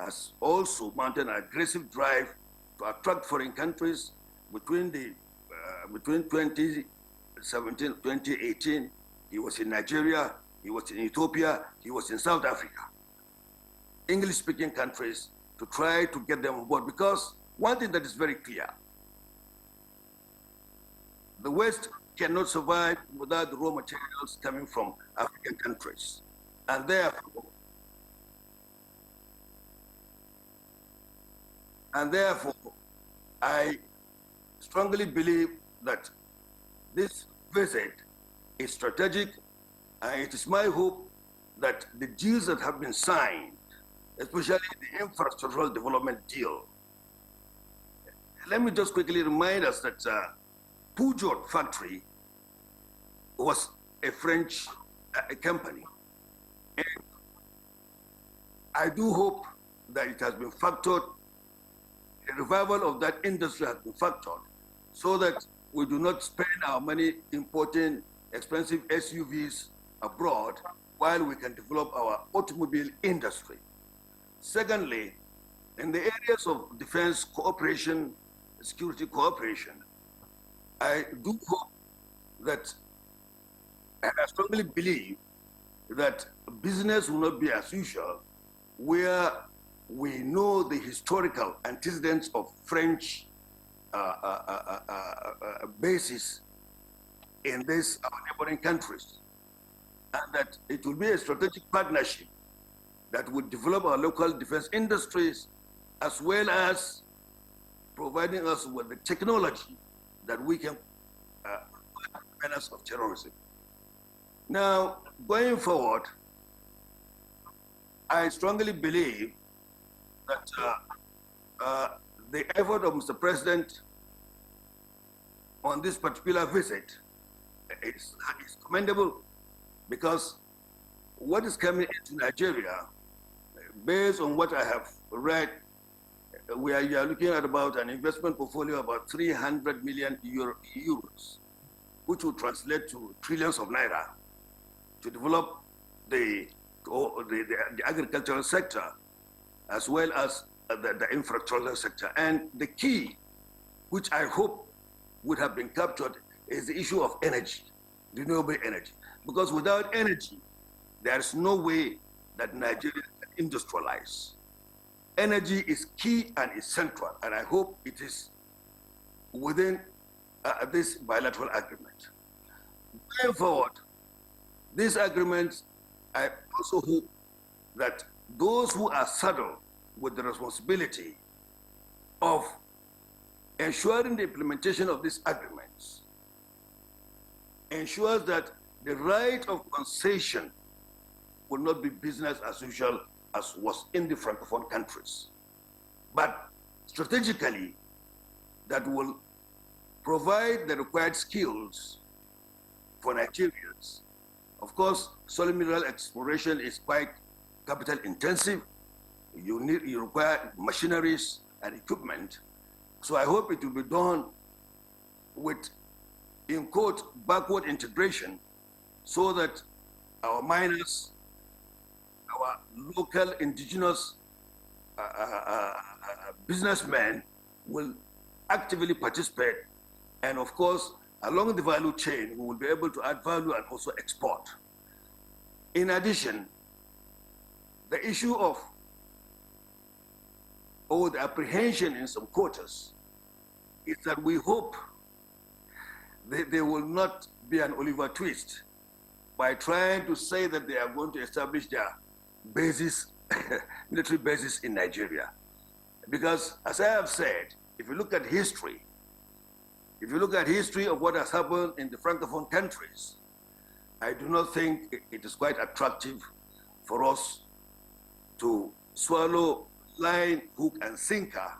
has also mounted an aggressive drive to attract foreign countries between 2017, 2018. He was in Nigeria, he was in Ethiopia, he was in South Africa. English-speaking countries to try to get them on board, because one thing that is very clear, the West cannot survive without the raw materials coming from African countries. And therefore, I strongly believe that this visit is strategic, and it is my hope that the deals that have been signed, especially the infrastructural development deal. Let me just quickly remind us that Peugeot factory was a French company. And I do hope that it has been factored, a revival of that industry has been factored, so that we do not spend our money importing expensive SUVs abroad while we can develop our automobile industry. Secondly, in the areas of defense cooperation, security cooperation, I do hope that, and I strongly believe that business will not be as usual, where we know the historical antecedents of French bases in these our neighboring countries, and that it will be a strategic partnership that would develop our local defense industries, as well as providing us with the technology that we can menace of terrorism. Now, going forward, I strongly believe that the effort of Mr. President on this particular visit is commendable, because what is coming into Nigeria, based on what I have read, we are looking at about an investment portfolio of about 300 million euros, which will translate to trillions of naira to develop the agricultural sector, as well as the infrastructure sector. And the key, which I hope would have been captured, is the issue of energy, renewable energy. Because without energy, there is no way that Nigeria can industrialize. Energy is key and is central, and I hope it is within this bilateral agreement. Going forward, this agreement, I also hope that those who are saddled with the responsibility of ensuring the implementation of these agreements ensures that the right of concession will not be business as usual as was in the Francophone countries, but strategically that will provide the required skills for Nigerians. Of course, solid mineral exploration is quite capital intensive. You require machineries and equipment. So I hope it will be done with, in quote, backward integration, so that our miners, our local indigenous businessmen will actively participate. And of course, along the value chain, we will be able to add value and also export. In addition, the issue of, or the apprehension in some quarters, is that we hope they will not be an Oliver Twist by trying to say that they are going to establish their bases, military bases in Nigeria. Because as I have said, if you look at history, of what has happened in the Francophone countries, I do not think it is quite attractive for us to swallow line, hook, and sinker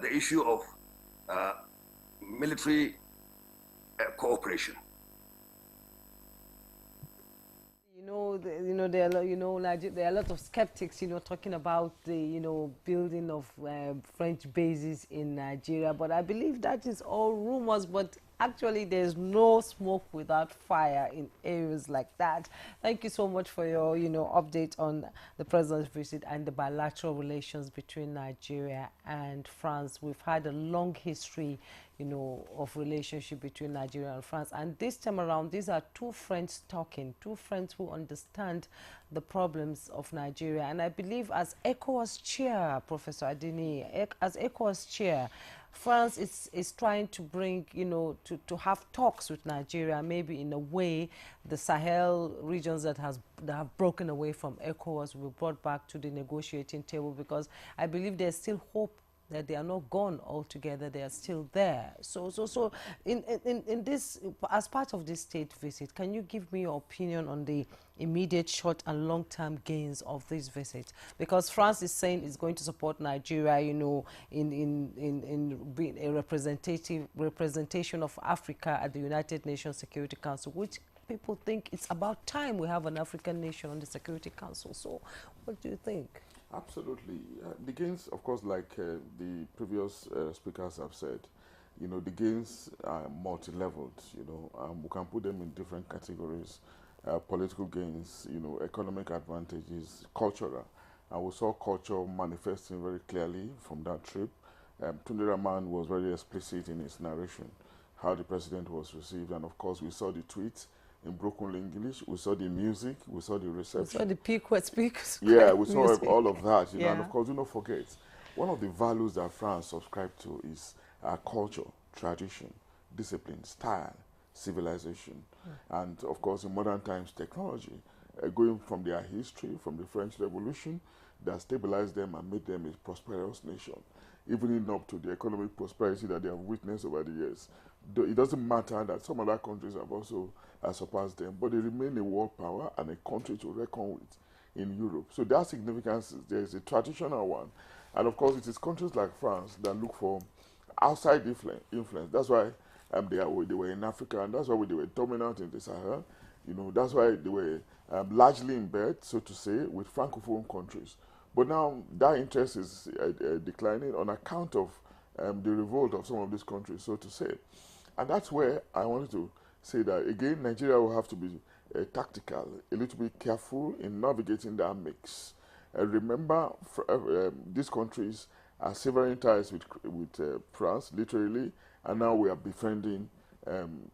the issue of military cooperation. There are a lot of skeptics, talking about the, building of French bases in Nigeria. But I believe that is all rumors. But actually, there's no smoke without fire in areas like that. Thank you so much for your, update on the president's visit and the bilateral relations between Nigeria and France. We've had a long history, of relationship between Nigeria and France. And this time around, these are two friends talking, two friends who understand the problems of Nigeria. And I believe as ECOWAS chair, Professor Adini, as ECOWAS chair, France is trying to bring, to have talks with Nigeria, maybe in a way the Sahel regions that have broken away from ECOWAS will be brought back to the negotiating table, because I believe there's still hope that they are not gone altogether, they are still there. So in this, as part of this state visit, can you give me your opinion on the immediate, short and long-term gains of this visit? Because France is saying it's going to support Nigeria, in being a representation of Africa at the United Nations Security Council, which people think it's about time we have an African nation on the Security Council. So what do you think? Absolutely. The gains, of course, like the previous speakers have said, the gains are multi-leveled, we can put them in different categories. Political gains, economic advantages, cultural. And we saw culture manifesting very clearly from that trip. Tunde Rahman was very explicit in his narration, how the president was received. And of course, we saw the tweets in broken English, we saw the music, we saw the reception. We saw the Pequot speakers. Yeah, we saw all of that, Yeah. And of course, do not forget, one of the values that France subscribes to is culture, tradition, discipline, style, civilization, and of course, in modern times, technology. Going from their history, from the French Revolution, that stabilized them and made them a prosperous nation, even up to the economic prosperity that they have witnessed over the years. It doesn't matter that some other countries have also surpassed them, but they remain a world power and a country to reckon with in Europe. So that significance, there is a traditional one. And of course, it is countries like France that look for outside influence. That's why they were in Africa, and that's why they were dominant in the Sahel. That's why they were largely in bed, so to say, with Francophone countries. But now that interest is declining on account of the revolt of some of these countries, so to say. And that's where I wanted to say that, again, Nigeria will have to be tactical, a little bit careful in navigating that mix. Remember, these countries are severing ties with France, literally, and now we are befriending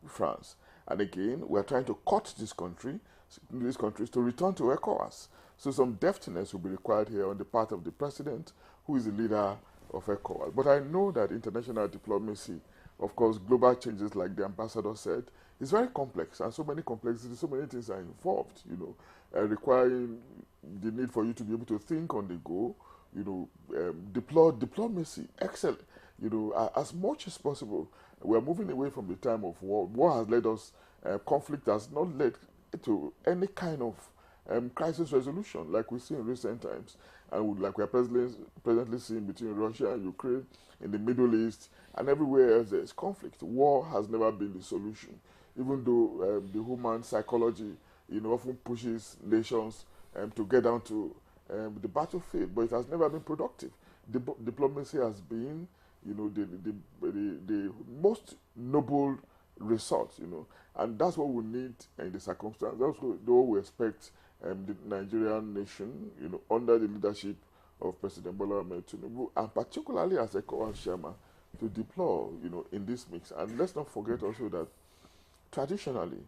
France. And again, we are trying to cut these countries to return to ECOWAS. So some deftness will be required here on the part of the president, who is the leader of ECOWAS. But I know that international diplomacy, of course, global changes, like the ambassador said, is very complex, and so many complexities, so many things are involved, requiring the need for you to be able to think on the go, deploy diplomacy, excellent, as much as possible. We are moving away from the time of war. War has led us, conflict has not led to any kind of crisis resolution like we see in recent times, and like we are presently seeing between Russia and Ukraine, in the Middle East, and everywhere else there is conflict. War has never been the solution, even though the human psychology, often pushes nations to get down to the battlefield, but it has never been productive. Diplomacy has been, the most noble resort, and that's what we need in the circumstance. That's what we expect the Nigerian nation, under the leadership of President Bola Ahmed Tinubu, and particularly as ECOWAS chairman, to deploy, in this mix. And let's not forget also that traditionally,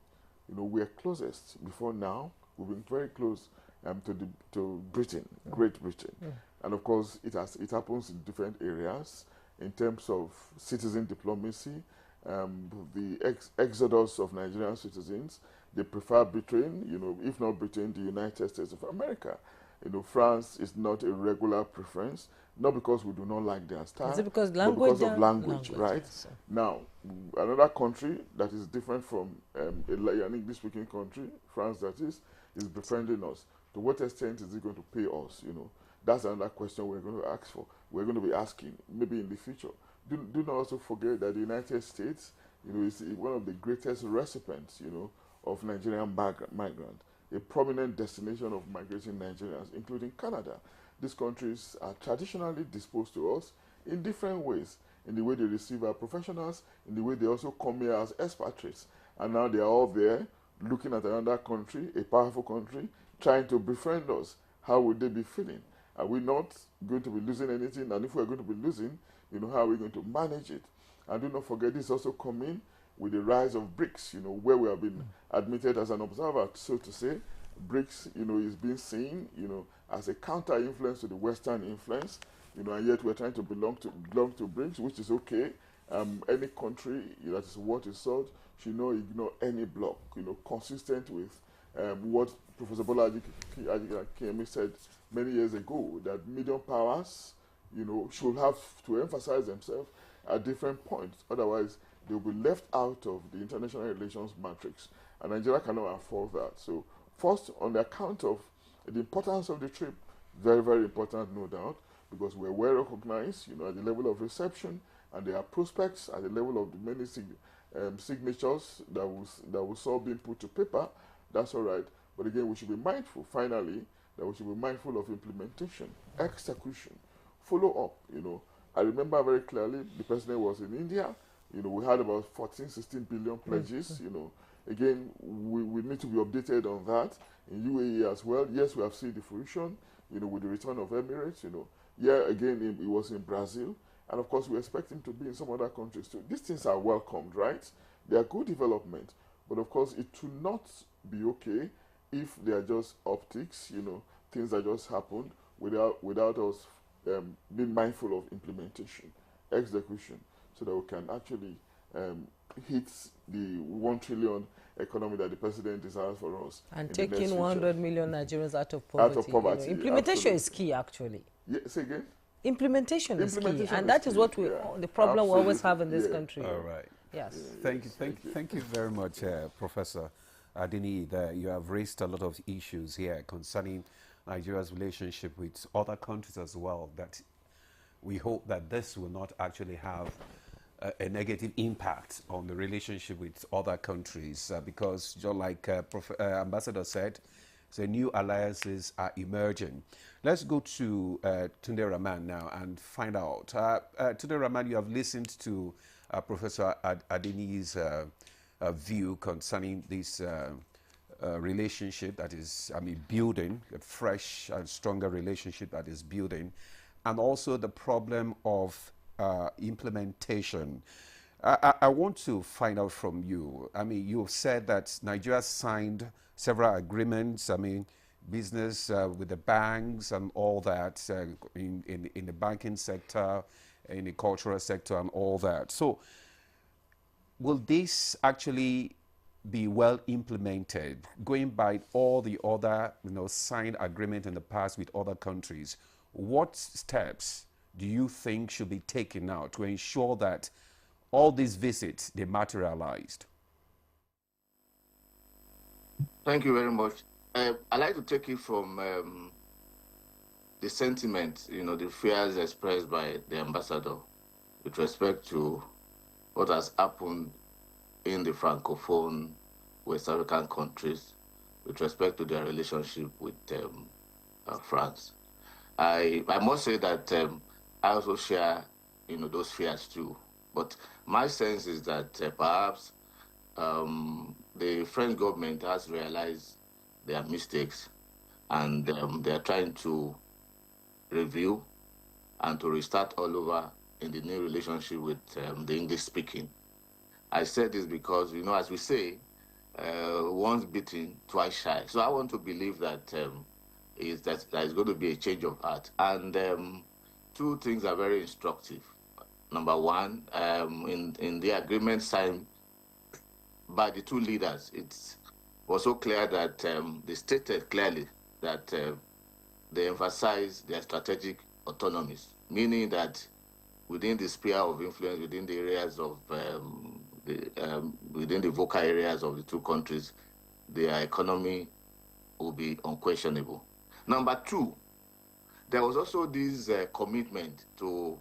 we are closest. Before now, we've been very close to Britain, Great Britain. And of course, it happens in different areas in terms of citizen diplomacy, the exodus of Nigerian citizens. They prefer Britain, if not Britain, the United States of America. France is not a regular preference, not because we do not like their style, is it because but because of language, right? Yes. Now, another country that is different from an English-speaking country, France that is befriending us. To what extent is it going to pay us, That's another question we're going to ask for. We're going to be asking, maybe in the future. Do not also forget that the United States, is one of the greatest recipients, of Nigerian migrants. a prominent destination of migrating Nigerians, including Canada. These countries are traditionally disposed to us in different ways, in the way they receive our professionals, in the way they also come here as expatriates. And now they are all there looking at another country, a powerful country, trying to befriend us. How would they be feeling? Are we not going to be losing anything? And if we're going to be losing, how are we going to manage it? And do not forget, this also coming with the rise of BRICS, where we have been admitted as an observer, so to say. BRICS, is being seen, as a counter-influence to the Western influence, and yet we're trying to belong to BRICS, which is okay. Any country that is worth its salt should not ignore any bloc, consistent with what Professor Bola Kemi said many years ago, that medium powers, should have to emphasize themselves at different points. Otherwise, they will be left out of the international relations matrix. And Nigeria cannot afford that. So, first, on the account of the importance of the trip, very, very important, no doubt, because we're well recognized, at the level of reception, and there are prospects at the level of the many signatures that was all being put to paper. That's all right. But again, we should be mindful, finally, that we should be mindful of implementation, execution, follow up. I remember very clearly the president was in India. We had about 14, 16 billion pledges. Again, we need to be updated on that. In UAE as well, yes, we have seen the fruition, with the return of Emirates, Yeah, again, it was in Brazil. And of course, we expect him to be in some other countries too. These things are welcomed, right? They are good development. But of course, it will not be okay if they are just optics, things that just happened without us being mindful of implementation, execution, so that we can actually hit the 1 trillion economy that the president desires for us. And taking 100 million Nigerians out of poverty. Out of poverty. Implementation is key, actually. Yeah, say again? Implementation is key, and that is what the problem we always have in this country. All right. Yes. Thank you very much, Professor Adini. You have raised a lot of issues here concerning Nigeria's relationship with other countries as well, that we hope that this will not actually have a negative impact on the relationship with other countries, because just like Ambassador said, so new alliances are emerging. Let's go to Tunde Rahman now and find out. Tunde Rahman, you have listened to Professor Adeni's view concerning this relationship that is, building, a fresh and stronger relationship that is building, and also the problem of implementation. I want to find out from you. You've said that Nigeria signed several agreements, business with the banks and all that, in the banking sector, in the cultural sector and all that. So will this actually be well implemented, going by all the other signed agreement in the past with other countries? What steps do you think should be taken now to ensure that all these visits, they materialized? Thank you very much. I'd like to take it from the sentiment, the fears expressed by the ambassador with respect to what has happened in the Francophone West African countries with respect to their relationship with France. I must say that I also share, those fears too. But my sense is that perhaps the French government has realized their mistakes, and they are trying to review and to restart all over in the new relationship with the English-speaking. I said this because, as we say, once bitten, twice shy. So I want to believe that there's going to be a change of heart. And two things are very instructive. Number one, in the agreement signed by the two leaders, it's also clear that they stated clearly that they emphasize their strategic autonomies, meaning that within the sphere of influence, within the areas of within the vocal areas of the two countries, their economy will be unquestionable. Number two, there was also this commitment to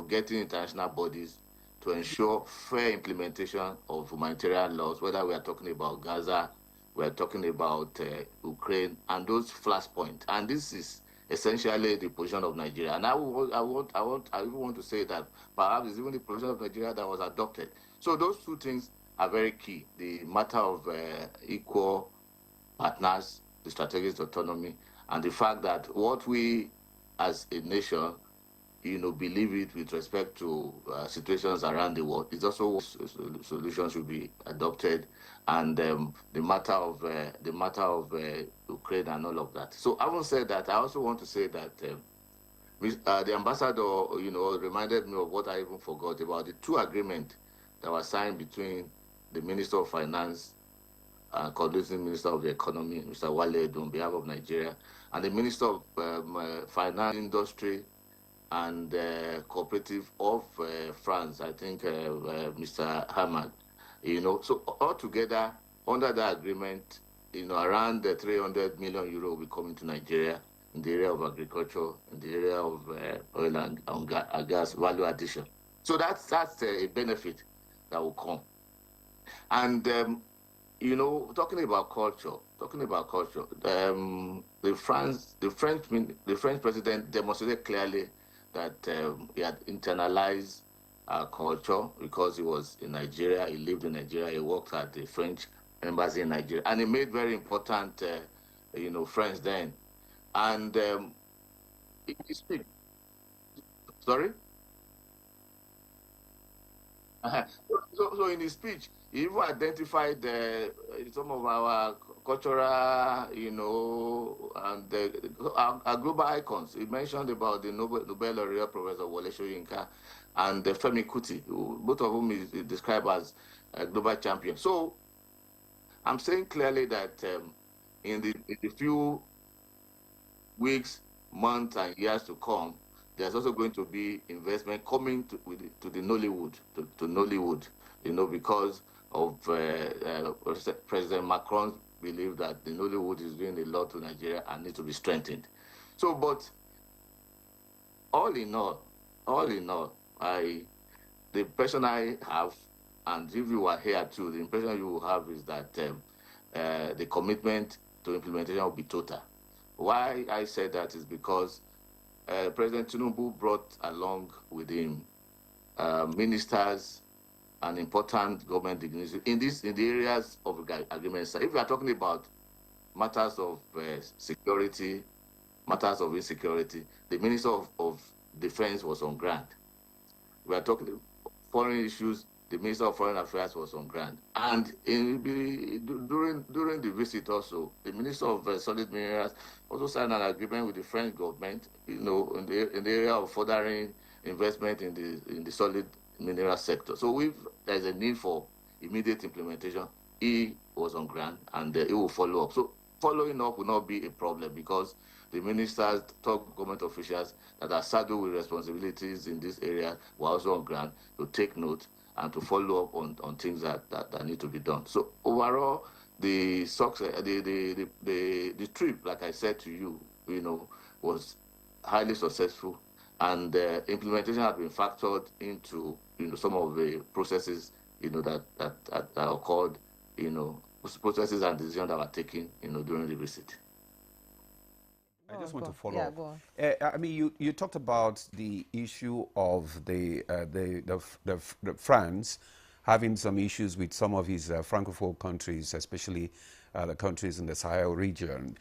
getting international bodies to ensure fair implementation of humanitarian laws, whether we are talking about Gaza, we're talking about Ukraine and those flashpoints. And this is essentially the position of Nigeria. And I even want to say that perhaps it's even the position of Nigeria that was adopted. So those two things are very key. The matter of equal partners, the strategic autonomy, and the fact that what we as a nation, believe it with respect to situations around the world. It's also solutions should be adopted, and the matter of Ukraine and all of that. So having said that, I also want to say that the ambassador, reminded me of what I even forgot about the two agreements that were signed between the Minister of Finance and coordinating Minister of the Economy, Mr. Wale Edo, on behalf of Nigeria, and the Minister of Finance, Industry, and Cooperative of France, I think Mr. Hamad. So altogether, under that agreement, around 300 million euro will be coming to Nigeria in the area of agriculture, in the area of oil and gas value addition. So that's a benefit that will come. And talking about culture, the French president demonstrated clearly that he had internalized our culture because he was in Nigeria, he lived in Nigeria, he worked at the French embassy in Nigeria, and he made very important, friends then. And he speak. Sorry? So in his speech, he even identified some of our cultural, and our global icons. He mentioned about the Nobel laureate Professor Wole Soyinka and Femi Kuti, both of whom is described as a global champion. So I'm saying clearly that in the few weeks, months, and years to come, there's also going to be investment coming to the Nollywood, to Nollywood, because of President Macron's belief that the Nollywood is doing a lot to Nigeria and needs to be strengthened. So, but all in all, the impression I have, and if you are here too, the impression you will have is that the commitment to implementation will be total. Why I said that is because President Tinubu brought along with him ministers and important government dignitaries in the areas of agreements. If we are talking about matters of security, matters of insecurity, the Minister of Defense was on ground. We are talking foreign issues, the Minister of Foreign Affairs was on ground. And during the visit also, the Minister of Solid Minerals also signed an agreement with the French government, in the area of furthering investment in the solid mineral sector. So there's a need for immediate implementation. He was on ground, and he will follow up. So following up will not be a problem because the ministers, top government officials that are saddled with responsibilities in this area were also on ground to take note and to follow up on things that need to be done. So overall, the success, the trip, like I said to you, was highly successful, and implementation has been factored into some of the processes that occurred, processes and decisions that were taken during the visit. I just want to follow up. Go on. I mean, you talked about the issue of the France having some issues with some of his francophone countries, especially the countries in the Sahel region.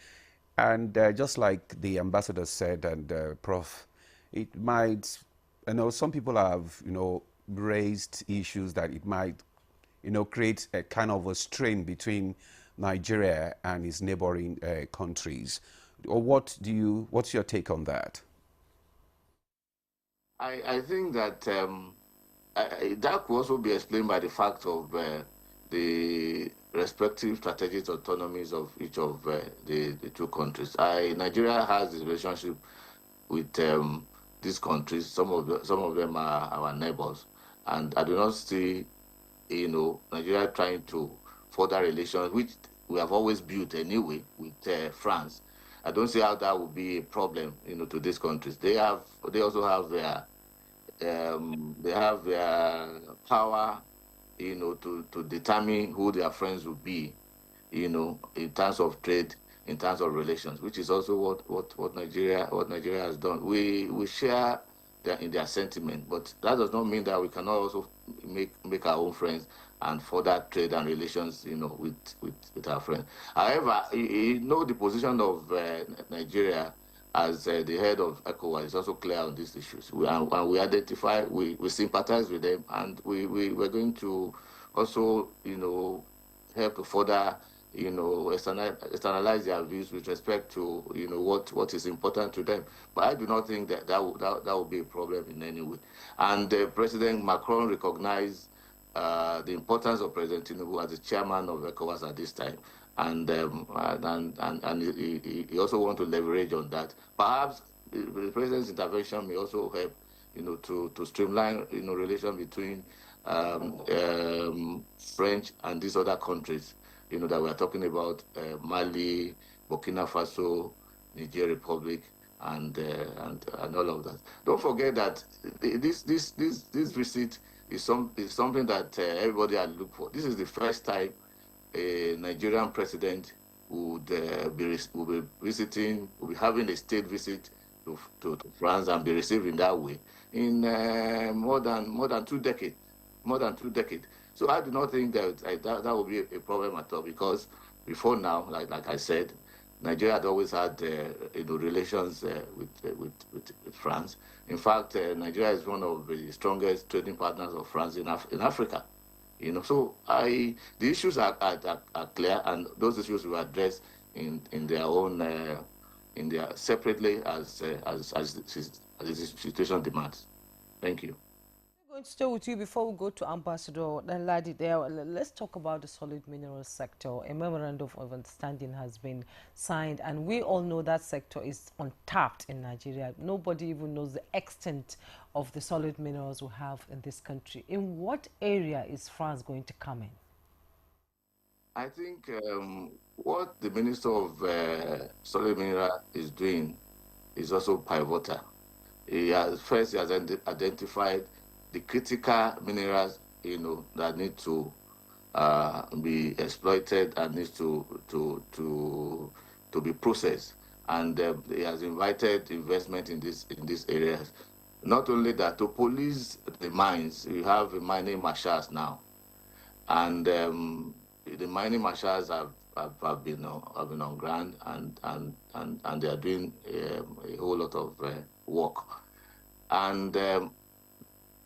And just like the ambassador said, and Prof, it might, some people have, raised issues that it might, create a kind of a strain between Nigeria and its neighboring countries. Or what's your take on that? I think that that could also be explained by the fact of the respective strategic autonomies of each of the two countries. Nigeria has this relationship with these countries. Some of them are our neighbors, and I do not see, Nigeria trying to further relations, which we have always built anyway with France. I don't see how that would be a problem, to these countries. They also have their power, to determine who their friends will be, in terms of trade, in terms of relations, which is also what Nigeria has done. We share in their sentiment, but that does not mean that we cannot also make our own friends and further trade and relations, with our friends. However, the position of Nigeria as the head of ECOWAS is also clear on these issues. We identify, we sympathize with them, and we're going to also, help to further, externalize their views with respect to, what is important to them. But I do not think that will be a problem in any way. And President Macron recognized the importance of President Tinubu as the chairman of ECOWAS at this time. And he also want to leverage on that. Perhaps the president's intervention may also help, to streamline, relations between French and these other countries, that we are talking about, Mali, Burkina Faso, Niger Republic, and all of that. Don't forget that this visit is something that everybody had looked for. This is the first time a Nigerian president would be visiting, will be having a state visit to France and be received in that way in more than 2 decades. So I do not think that will be a problem at all, because before now, like I said, Nigeria had always had relations with France. In fact, Nigeria is one of the strongest trading partners of France in Africa. So the issues are clear, and those issues will address in their own separately as the situation demands. Thank you. I'm going to stay with you before we go to Ambassador Danladi there. Let's talk about the solid minerals sector. A memorandum of understanding has been signed, and we all know that sector is untapped in Nigeria. Nobody even knows the extent of the solid minerals we have in this country. In what area is France going to come in? I think what the Minister of Solid Mineral is doing is also pivotal. He has identified the critical minerals, that need to be exploited and needs to be processed, and he has invited investment in these areas. Not only that, to police the mines, we have mining marshals now, and the mining marshals have been on ground, and they are doing a whole lot of work, and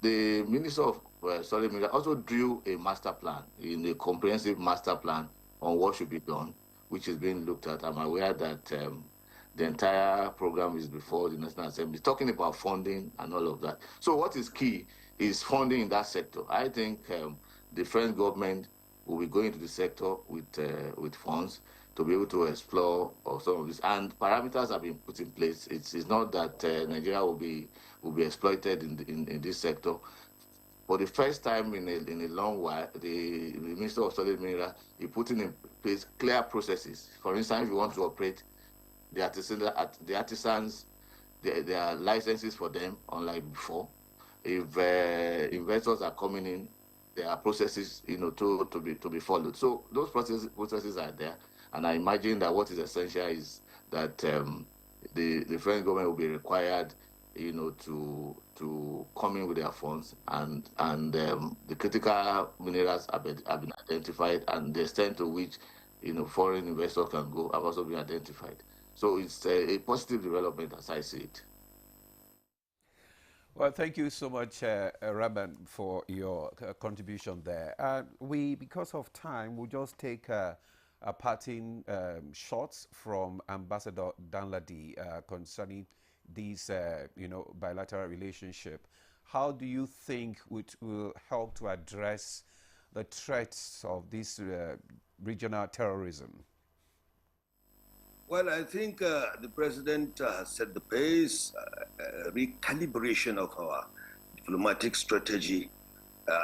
the Minister of Solid Minerals also drew a master plan, a comprehensive master plan on what should be done, which is being looked at. I'm aware that the entire program is before the National Assembly, talking about funding and all of that. So what is key is funding in that sector. I think the French government will be going to the sector with funds to be able to explore some of this, and parameters have been put in place. It's not that Nigeria will be exploited in this sector. For the first time in a long while, the Minister of Solid Mineral is putting in place clear processes. For instance, if you want to operate the artisans, there are licenses for them, unlike before. If investors are coming in, there are processes, to be followed. So those processes are there, and I imagine that what is essential is that the French government will be required, to come in with their funds, and the critical minerals have been identified, and the extent to which foreign investors can go have also been identified. So it's a positive development as I see it. Well, thank you so much, Raban, for your contribution there. Because of time, we'll just take a parting shots from Ambassador Danladi concerning this, bilateral relationship. How do you think it will help to address the threats of this regional terrorism? Well, I think the president has set the pace, recalibration of our diplomatic strategy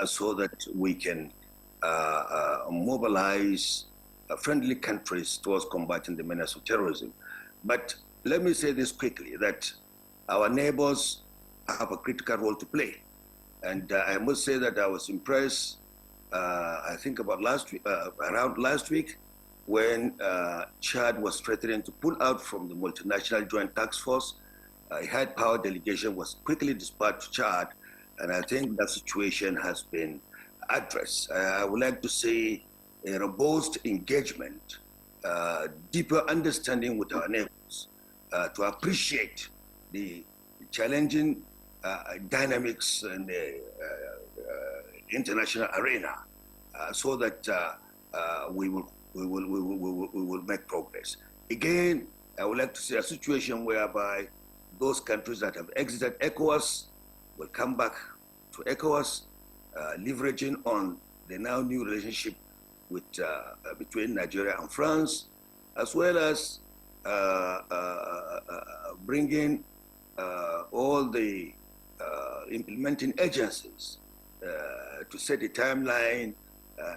so that we can mobilize friendly countries towards combating the menace of terrorism. But let me say this quickly, that our neighbors have a critical role to play. And I must say that I was impressed, I think about around last week, when Chad was threatening to pull out from the multinational joint task force. A high power delegation was quickly dispatched to Chad, and I think that situation has been addressed. I would like to say a robust engagement, deeper understanding with our neighbors, to appreciate the challenging dynamics in the international arena, so that we will make progress. Again, I would like to see a situation whereby those countries that have exited ECOWAS will come back to ECOWAS, leveraging on the now new relationship with, between Nigeria and France, as well as bringing all the implementing agencies to set a timeline,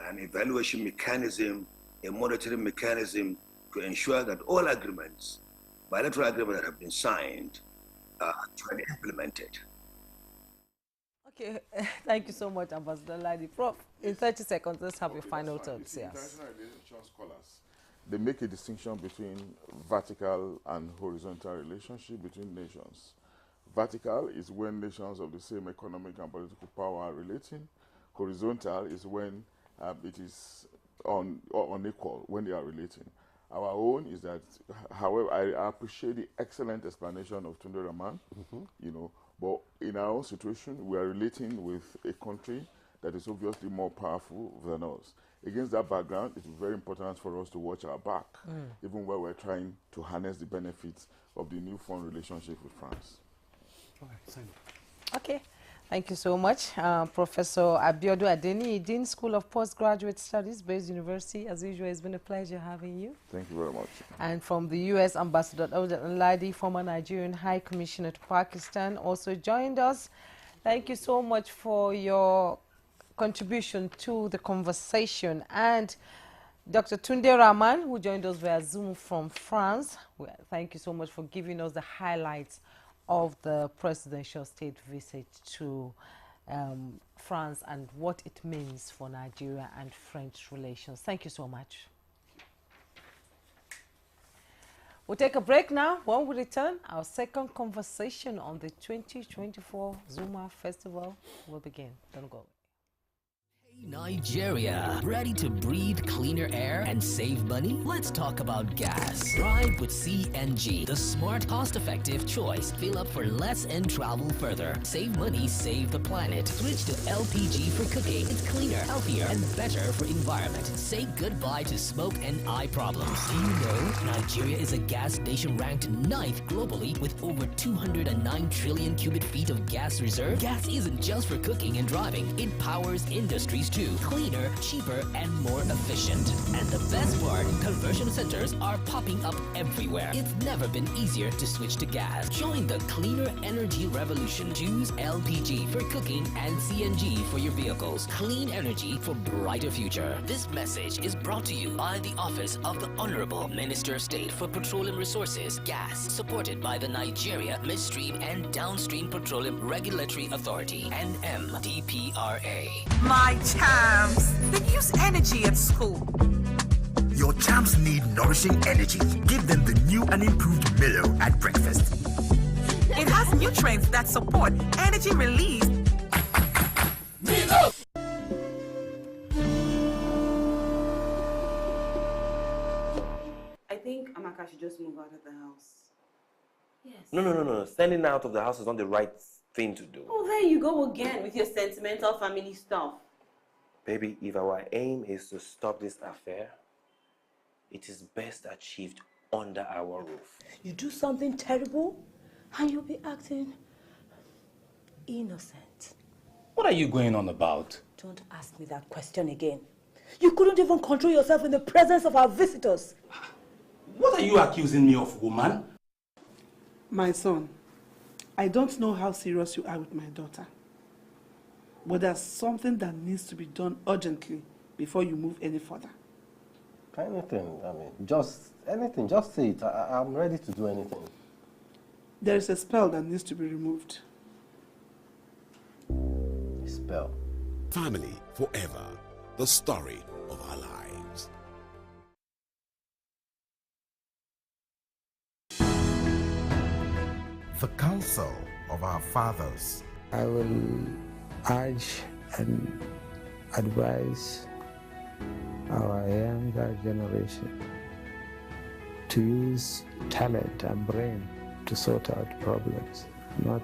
an evaluation mechanism, a monitoring mechanism to ensure that all agreements, bilateral agreements that have been signed, are actually implemented. Okay, thank you so much, Ambassador Ladi. Prof, in 30 seconds, let's have your final thoughts. Yes. International relations scholars, they make a distinction between vertical and horizontal relationship between nations. Vertical is when nations of the same economic and political power are relating. Horizontal is when it is unequal, when they are relating. Our own is that, however, I appreciate the excellent explanation of Tunde Rahman, you know, but in our own situation, we are relating with a country that is obviously more powerful than us. Against that background, it is very important for us to watch our back, even while we're trying to harness the benefits of the new foreign relationship with France. Okay, thank you so much. Professor Abiodun Adeni, Dean School of Postgraduate Studies, Bayes University. As usual, it's been a pleasure having you. Thank you very much. And from the U.S., Ambassador Nta Ladi, former Nigerian High Commissioner to Pakistan, also joined us. Thank you so much for your contribution to the conversation. And Dr. Tunde Rahman, who joined us via Zoom from France, thank you so much for giving us the highlights of the presidential state visit to France and what it means for Nigeria and French relations. Thank you so much. We'll take a break now. When we return, our second conversation on the 2024 Zuma Festival will begin. Don't go. Nigeria, ready to breathe cleaner air and save money? Let's talk about gas. Drive with CNG, the smart, cost-effective choice. Fill up for less and travel further. Save money, save the planet. Switch to LPG for cooking. It's cleaner, healthier, and better for environment. Say goodbye to smoke and eye problems. Do you know Nigeria is a gas nation ranked 9th globally with over 209 trillion cubic feet of gas reserve? Gas isn't just for cooking and driving. It powers industries too. Cleaner, cheaper, and more efficient. And the best part, conversion centers are popping up everywhere. It's never been easier to switch to gas. Join the cleaner energy revolution. Choose LPG for cooking and CNG for your vehicles. Clean energy for brighter future. This message is brought to you by the Office of the Honorable Minister of State for Petroleum Resources, Gas, supported by the Nigeria Midstream and Downstream Petroleum Regulatory Authority, NMDPRA. My champs, they use energy at school. Your champs need nourishing energy. Give them the new and improved Milo at breakfast. It has nutrients that support energy release. Milo! I think Amaka should just move out of the house. Yes. No. Standing out of the house is not the right thing to do. Oh, there you go again with your sentimental family stuff. Baby, if our aim is to stop this affair, it is best achieved under our roof. You do something terrible and you'll be acting innocent. What are you going on about? Don't ask me that question again. You couldn't even control yourself in the presence of our visitors. What are you accusing me of, woman? My son, I don't know how serious you are with my daughter. But there's something that needs to be done urgently before you move any further. Anything, just anything, just say it. I'm ready to do anything. There is a spell that needs to be removed. A spell? Family forever. The story of our lives. the counsel of our fathers. I will urge and advise our younger generation to use talent and brain to sort out problems, not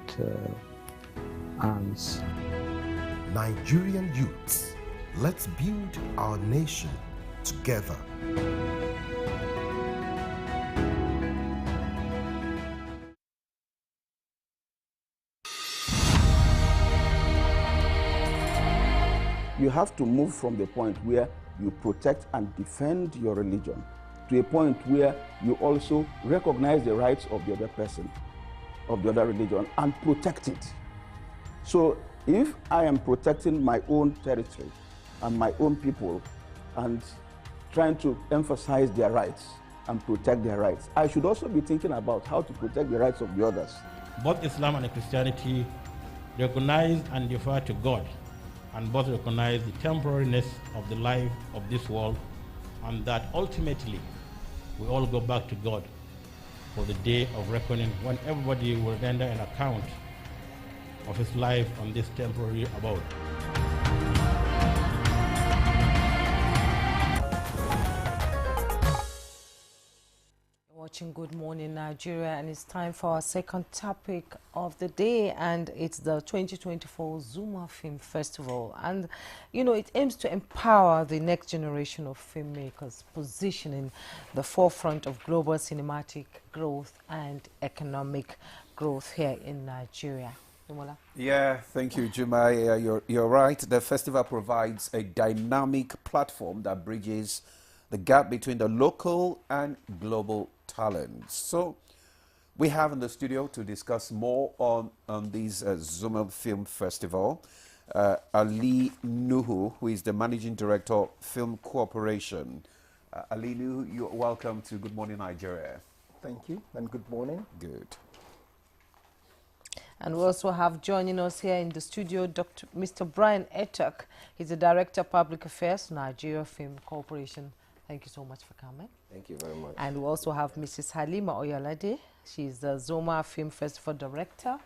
arms. Nigerian youths, let's build our nation together. You have to move from the point where you protect and defend your religion to a point where you also recognize the rights of the other person, of the other religion, and protect it. So if I am protecting my own territory and my own people and trying to emphasize their rights and protect their rights, I should also be thinking about how to protect the rights of the others. Both Islam and Christianity recognize and defer to God, and both recognize the temporariness of the life of this world, and that ultimately we all go back to God for the day of reckoning, when everybody will render an account of his life on this temporary abode. Watching Good Morning Nigeria, and it's time for our second topic of the day, and it's the 2024 Zuma Film Festival. And you know, it aims to empower the next generation of filmmakers, positioning the forefront of global cinematic growth and economic growth here in Nigeria. Dumola? Yeah, thank you, Juma. Yeah, you're right. The festival provides a dynamic platform that bridges the gap between the local and global talents. So we have in the studio to discuss more on this Zuma Film Festival, Ali Nuhu, who is the Managing Director of Film Corporation. Ali Nuhu, you're welcome to Good Morning Nigeria. Thank you, and good morning. Good. And we also have joining us here in the studio Mr. Brian Etok. He's the Director of Public Affairs, Nigeria Film Corporation. Thank you so much for coming. Thank you very much. And we also have Mrs. Halima Oyalade. She's the Zuma Film Festival Director,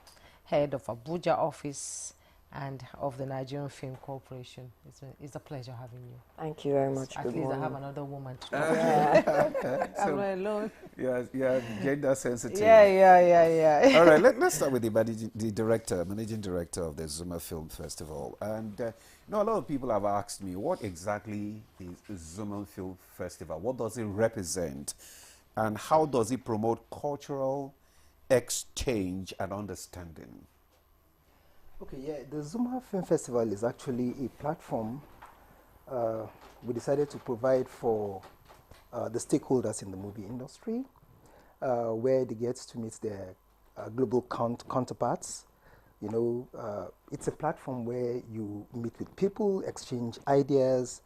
Head of Abuja Office, and of the Nigerian Film Corporation. It's a pleasure having you. Thank you very much. At Good least morning. I have another woman to talk to. I'm not alone. Yeah, gender sensitive. Yeah. All right, let's start with the managing director of the Zuma Film Festival. And you know, a lot of people have asked me, what exactly is Zuma Film Festival? What does it represent? And how does it promote cultural exchange and understanding? Okay, yeah, the Zuma Film Festival is actually a platform we decided to provide for the stakeholders in the movie industry, where they get to meet their global counterparts. You know, it's a platform where you meet with people, exchange ideas,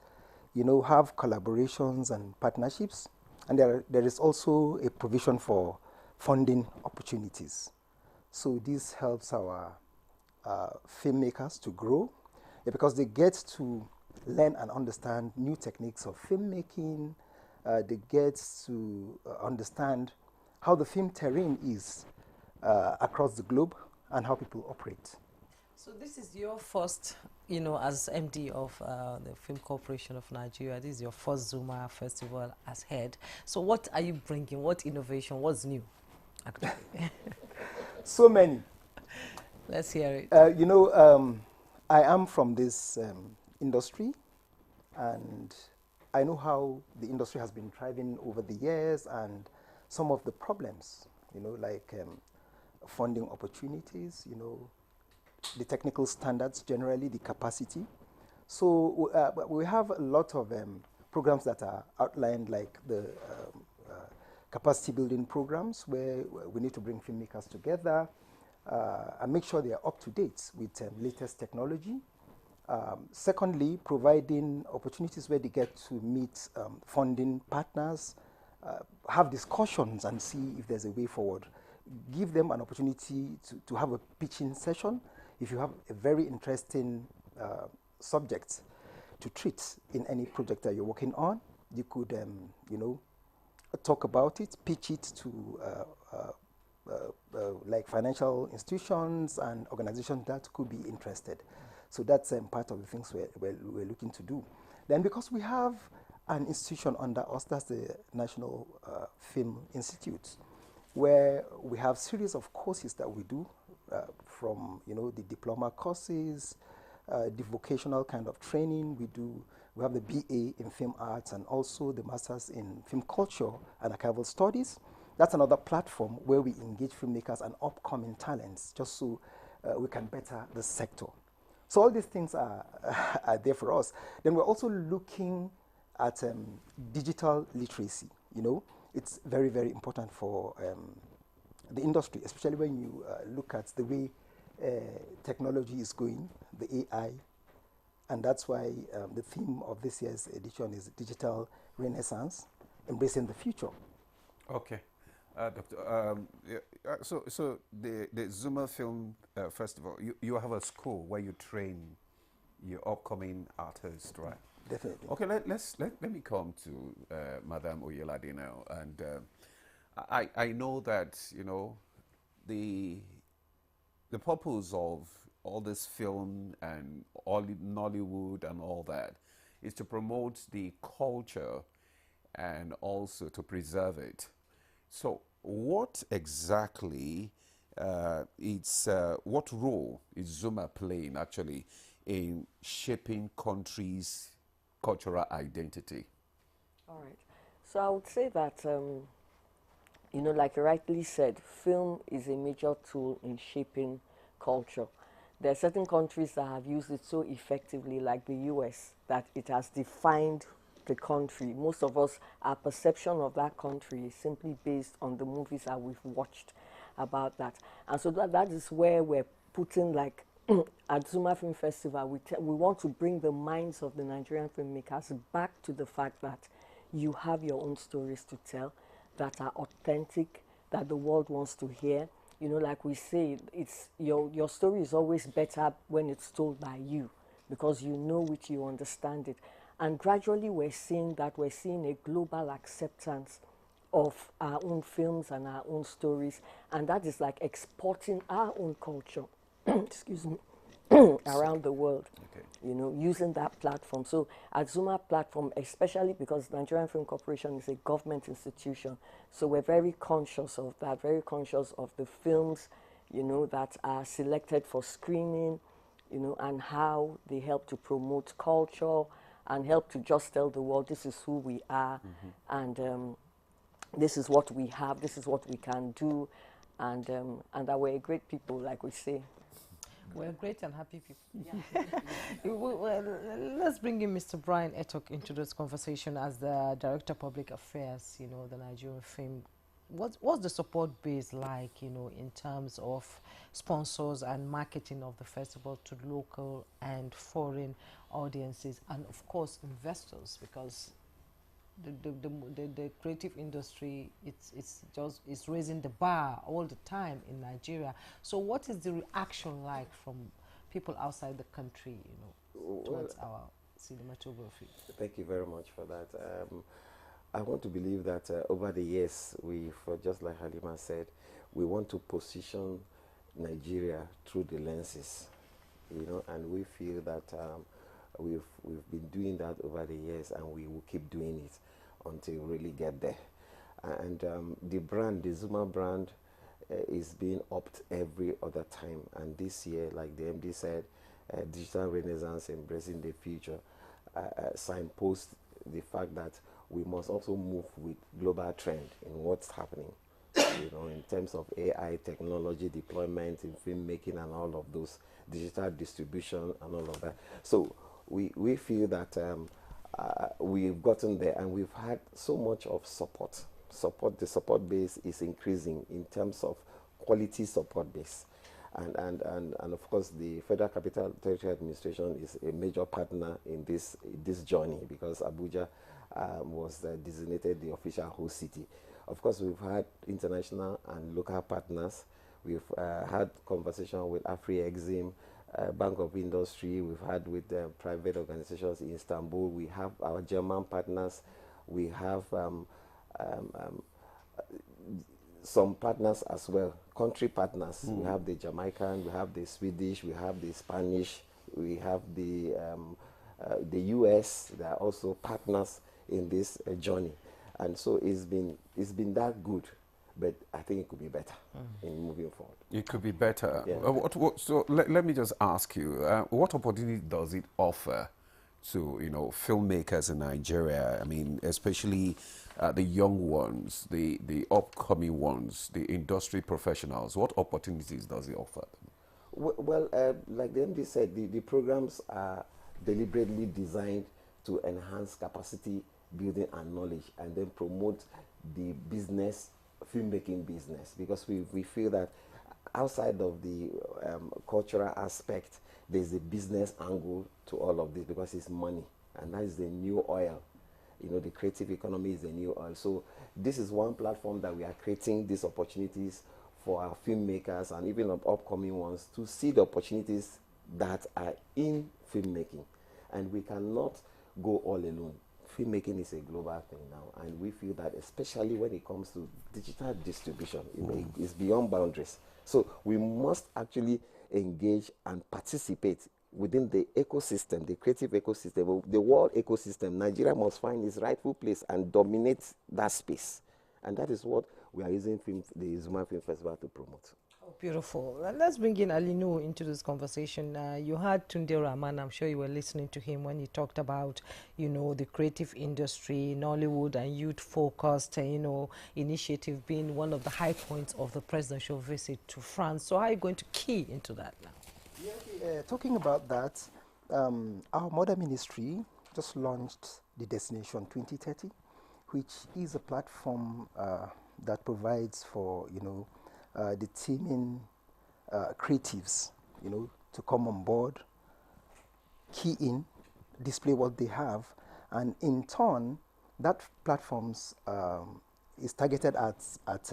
you know, have collaborations and partnerships. And there is also a provision for funding opportunities. So this helps our filmmakers to grow, because they get to learn and understand new techniques of filmmaking. They get to understand how the film terrain is across the globe and how people operate. So this is your first, you know, as MD of the Film Corporation of Nigeria, this is your first Zuma Festival as head. So what are you bringing? What innovation? What's new, actually? So many. Let's hear it. You know, I am from this industry, and I know how the industry has been thriving over the years and some of the problems, you know, like funding opportunities, you know, the technical standards generally, the capacity. So we have a lot of programs that are outlined, like the capacity building programs, where we need to bring filmmakers together, and make sure they are up to date with latest technology. Secondly, providing opportunities where they get to meet funding partners, have discussions and see if there's a way forward. Give them an opportunity to have a pitching session. If you have a very interesting subject to treat in any project that you're working on, you could, you know, talk about it, pitch it to like financial institutions and organizations that could be interested. So that's part of the things we're looking to do. Then because we have an institution under us, that's the National Film Institute, where we have series of courses that we do from the diploma courses, the vocational kind of training we have the BA in film arts and also the masters in film culture and archival studies. That's another platform where we engage filmmakers and upcoming talents just so we can better the sector. So all these things are there for us. Then we're also looking at digital literacy. It's very, very important for the industry, especially when you look at the way technology is going, the AI, and that's why the theme of this year's edition is Digital Renaissance, Embracing the Future. Okay. Doctor, so the Zuma Film Festival, you have a school where you train your upcoming artists, right? Definitely. Okay, let me come to Madame Oyelade now, and I know that the purpose of all this film and all Nollywood and all that is to promote the culture and also to preserve it. So what exactly what role is Zuma playing actually in shaping countries' cultural identity? All right. So I would say that, like you rightly said, film is a major tool in shaping culture. There are certain countries that have used it so effectively, like the US, that it has defined the country. Most of us, our perception of that country is simply based on the movies that we've watched about that. And so that is where we're putting, like, at Zuma Film Festival, we want to bring the minds of the Nigerian filmmakers back to the fact that you have your own stories to tell that are authentic, that the world wants to hear. Like we say, it's your story is always better when it's told by you, because you know it, you understand it. And gradually we're seeing a global acceptance of our own films and our own stories, and that is like exporting our own culture, excuse me, around the world, using that platform. So at Zuma platform, especially because Nigerian Film Corporation is a government institution, so we're very conscious of that, very conscious of the films, that are selected for screening, and how they help to promote culture and help to just tell the world this is who we are, and this is what we have, this is what we can do, and that we're great people, like we say. We're great and happy people. Well, let's bring in Mr. Brian Etok into this conversation as the Director of Public Affairs, the Nigerian Film. What's the support base like, in terms of sponsors and marketing of the festival to local and foreign audiences, and of course investors, because the creative industry it's raising the bar all the time in Nigeria. So what is the reaction like from people outside the country, towards our cinematography? Thank you very much for that. I want to believe that over the years, just like Halima said, we want to position Nigeria through the lenses, and we feel that we've been doing that over the years, and we will keep doing it until we really get there. And the Zuma brand, is being upped every other time. And this year, like the MD said, Digital Renaissance, Embracing the Future, signpost the fact that we must also move with global trend in what's happening, in terms of AI technology deployment in filmmaking and all of those, digital distribution and all of that. So we feel that we've gotten there, and we've had so much of support. The support base is increasing in terms of quality support base. And of course, the Federal Capital Territory Administration is a major partner in this journey, because Abuja was designated the official host city. Of course, we've had international and local partners. We've had conversation with AfriExim, Bank of Industry. We've had with private organizations in Istanbul. We have our German partners. We have some partners as well, country partners. We have the Jamaican, we have the Swedish, we have the Spanish, we have the US. They are also partners in this journey, and so it's been that good. But I think it could be better in moving forward. It could be better. Yeah. So let me just ask you, what opportunity does it offer to filmmakers in Nigeria? I mean, especially the young ones, the upcoming ones, the industry professionals. What opportunities does it offer them? Well, like the MD said, the programs are deliberately designed to enhance capacity building and knowledge, and then promote the business, filmmaking business, because we feel that outside of the cultural aspect, there's a business angle to all of this, because it's money, and that is the new oil. The creative economy is the new oil. So this is one platform that we are creating these opportunities for our filmmakers and even upcoming ones to see the opportunities that are in filmmaking. And we cannot go all alone. Filmmaking is a global thing now, and we feel that especially when it comes to digital distribution, it's beyond boundaries. So we must actually engage and participate within the ecosystem, the creative ecosystem, the world ecosystem. Nigeria must find its rightful place and dominate that space. And that is what we are using the Zuma Film Festival to promote. Beautiful. Let's bring in Alinu into this conversation. You had Tunde Rahman, I'm sure you were listening to him when he talked about, the creative industry, Nollywood and youth-focused, initiative being one of the high points of the presidential visit to France. So how are you going to key into that now? Talking about that, our mother ministry just launched the Destination 2030, which is a platform that provides for, the teaming creatives, to come on board, key in, display what they have, and in turn, that platforms is targeted at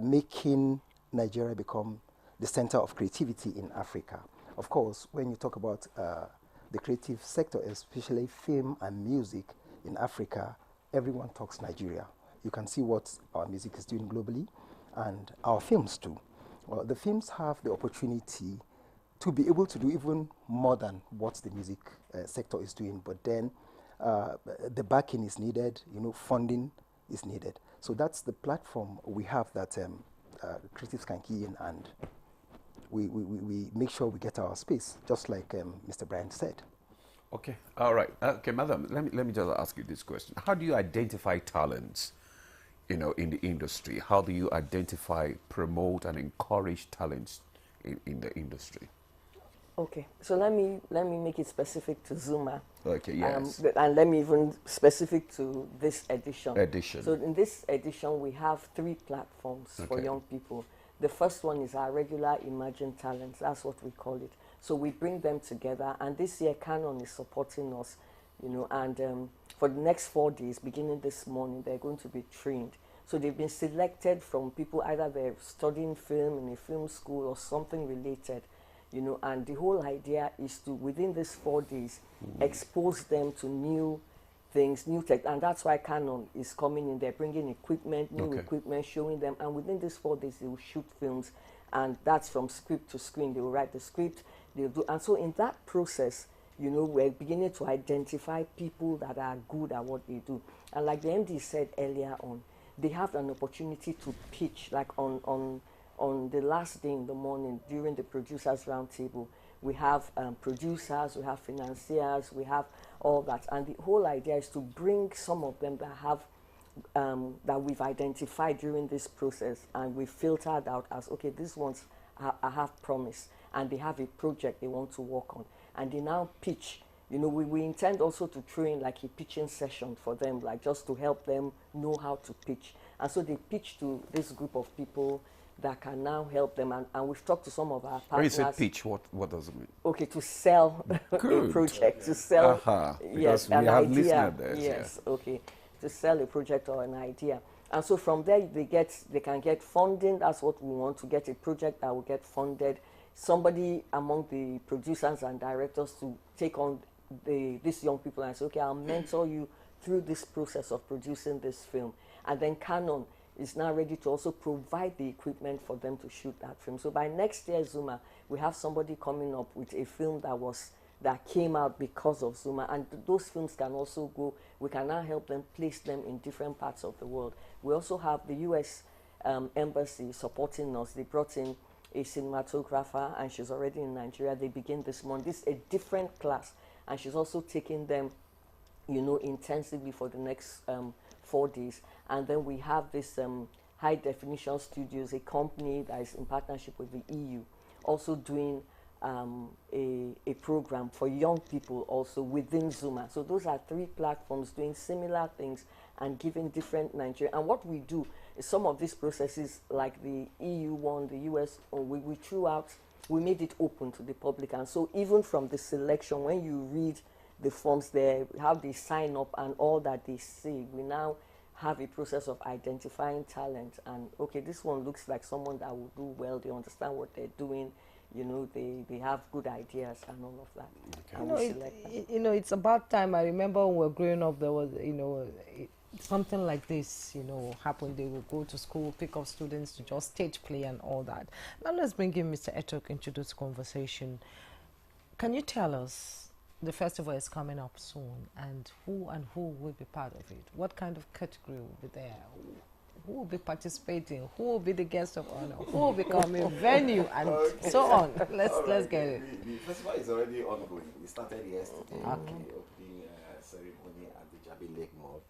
making Nigeria become the center of creativity in Africa. Of course, when you talk about the creative sector, especially film and music in Africa, everyone talks Nigeria. You can see what our music is doing globally, and our films too. The films have the opportunity to be able to do even more than what the music sector is doing, but then the backing is needed, funding is needed. So that's the platform we have that creatives can key in, and we make sure we get our space, just like Mr. Brian said. Okay, all right. Okay, madam, let me just ask you this question. How do you identify talents, in the industry? How do you identify, promote, and encourage talents in the industry? Okay, so let me make it specific to Zuma. Okay, yes. And let me even specific to this edition. So in this edition, we have 3 platforms for young people. The first one is our regular Emerging Talents. That's what we call it. So we bring them together, and this year Canon is supporting us, and for the next 4 days, beginning this morning, they're going to be trained. So they've been selected from people, either they're studying film in a film school or something related, and the whole idea is to, within these 4 days, expose them to new things, new tech, and that's why Canon is coming in. They're bringing equipment, new equipment, showing them, and within these 4 days, they will shoot films, and that's from script to screen. They will write the script, they'll do, and so in that process, we're beginning to identify people that are good at what they do. And like the MD said earlier on, they have an opportunity to pitch, like on the last day in the morning during the producers roundtable. We have producers, we have financiers, we have all that. And the whole idea is to bring some of them that have, that we've identified during this process, and we filtered out as, okay, these ones I have promise, and they have a project they want to work on. And they now pitch. We intend also to train like a pitching session for them, like just to help them know how to pitch. And so they pitch to this group of people that can now help them. And we've talked to some of our partners. When you say pitch, what does it mean? Okay, to sell a project, to sell, yes, we have listeners there. Yes, okay, to sell a project or an idea. And so from there, they can get funding. That's what we want, to get a project that will get funded. Somebody among the producers and directors to take on these young people and say, okay, I'll mentor you through this process of producing this film. And then Canon is now ready to also provide the equipment for them to shoot that film. So by next year Zuma, we have somebody coming up with a film that came out because of Zuma, and those films can also go, we can now help them place them in different parts of the world. We also have the US embassy supporting us. They brought in a cinematographer, and she's already in Nigeria. They begin this month. This is a different class, and she's also taking them, you know, intensively for the next 4 days. And then we have this High Definition Studios, a company that is in partnership with the EU, also doing a program for young people also within Zuma. So those are 3 platforms doing similar things and giving different Nigeria. And what we do is some of these processes, like the EU one, the US, we threw out, we made it open to the public. And so even from the selection, when you read the forms there, how they sign up and all that they say, we now have a process of identifying talent. And okay, this one looks like someone that will do well, they understand what they're doing, you know, they have good ideas and all of that. Okay. And we select them. You know, it's about time. I remember when we were growing up, there was, you know, something like this, you know, happened. They would go to school, pick up students to just stage play and all that. Now let's bring in Mr. Etok into this conversation. Can you tell us, the festival is coming up soon, and who will be part of it? What kind of category will be there? Who will be participating? Who will be the guest of honor? Who will become a venue, and so on? Let's get it. The festival is already ongoing. We started yesterday. Okay. The opening ceremony at the Jabi Lake Mall,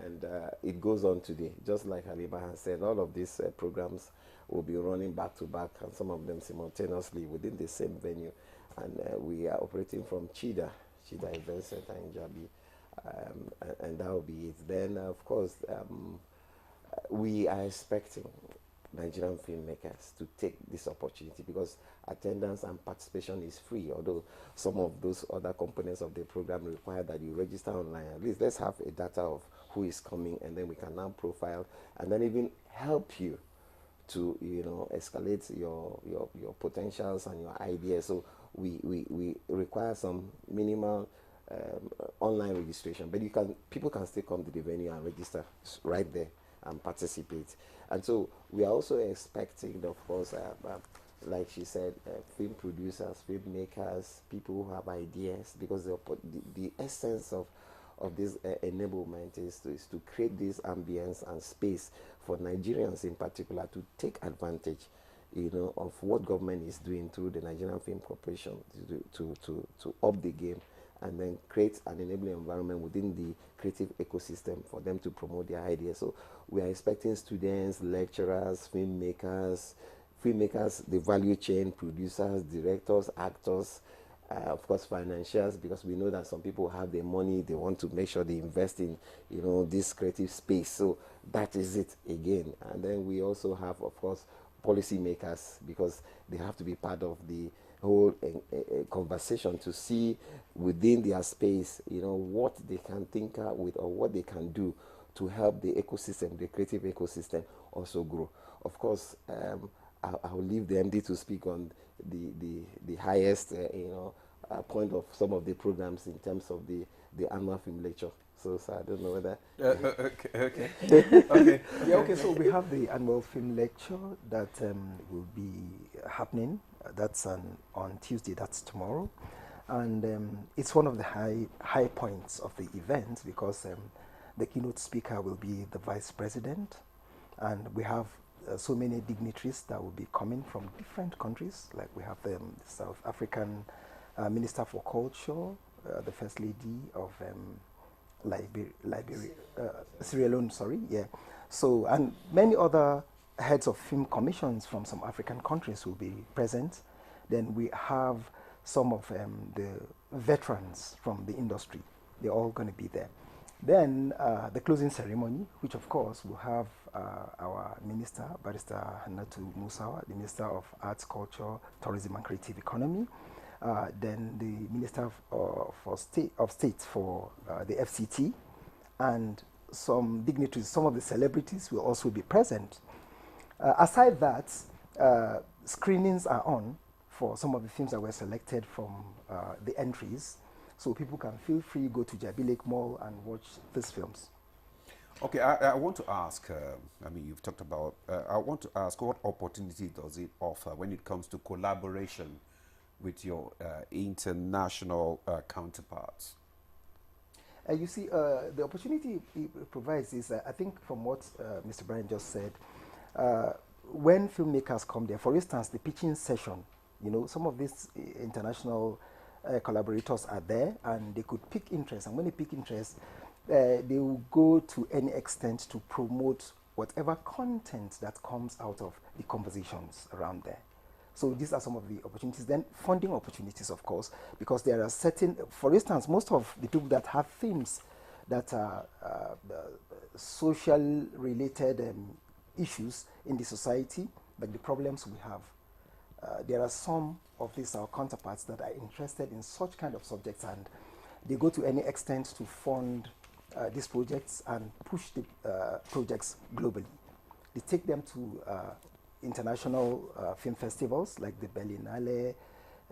and it goes on today. Just like Halima has said, all of these programs will be running back to back, and some of them simultaneously within the same venue. And we are operating from Chida Event Center in Jabi, and that will be it. Then, of course, we are expecting Nigerian filmmakers to take this opportunity, because attendance and participation is free, although some of those other components of the program require that you register online. At least let's have a data of who is coming, and then we can now profile and then even help you to, you know, escalate your potentials and your ideas. So we require some minimal online registration, but people can still come to the venue and register right there and participate. And so we are also expecting, of course, like she said, film producers, filmmakers, people who have ideas, because the essence of this enablement is to create this ambience and space for Nigerians in particular to take advantage, you know, of what government is doing through the Nigerian Film Corporation to up the game, and then create an enabling environment within the creative ecosystem for them to promote their ideas. So we are expecting students, lecturers, filmmakers, the value chain, producers, directors, actors, of course financiers, because we know that some people have their money, they want to make sure they invest in, you know, this creative space. So that is it again. And then we also have, of course, policymakers, because they have to be part of the whole conversation to see within their space, you know, what they can think with or what they can do to help the ecosystem, the creative ecosystem, also grow. Of course, I'll leave the MD to speak on the highest, point of some of the programs in terms of the annual film lecture. So I don't know whether. Okay. Okay. Yeah. Okay. So we have the annual film lecture that will be happening. That's on Tuesday. That's tomorrow, and it's one of the high points of the event, because the keynote speaker will be the vice president, and we have so many dignitaries that will be coming from different countries. Like we have the South African Minister for Culture, the First Lady of Sierra Leone, sorry, yeah. So, and many other heads of film commissions from some African countries will be present. Then we have some of the veterans from the industry. They're all going to be there. Then the closing ceremony, which of course will have our Minister, Barrister Hannatu Musawa, the Minister of Arts, Culture, Tourism and Creative Economy. Then the Minister of State for the FCT, and some dignitaries, some of the celebrities will also be present. Aside that, screenings are on for some of the films that were selected from the entries, so people can feel free, go to Jabi Lake Mall and watch these films. Okay, I want to ask, I mean, you've talked about, I want to ask what opportunity does it offer when it comes to collaboration with your international counterparts? You see, the opportunity it provides is, I think from what Mr. Brian just said, when filmmakers come there, for instance, the pitching session, you know, some of these international collaborators are there and they could pick interest. And when they pick interest, they will go to any extent to promote whatever content that comes out of the conversations around there. So these are some of the opportunities. Then funding opportunities, of course, because there are certain, for instance, most of the people that have themes that are social related issues in the society, like the problems we have, there are some of these our counterparts that are interested in such kind of subjects, and they go to any extent to fund these projects and push the projects globally. They take them to international film festivals like the Berlinale,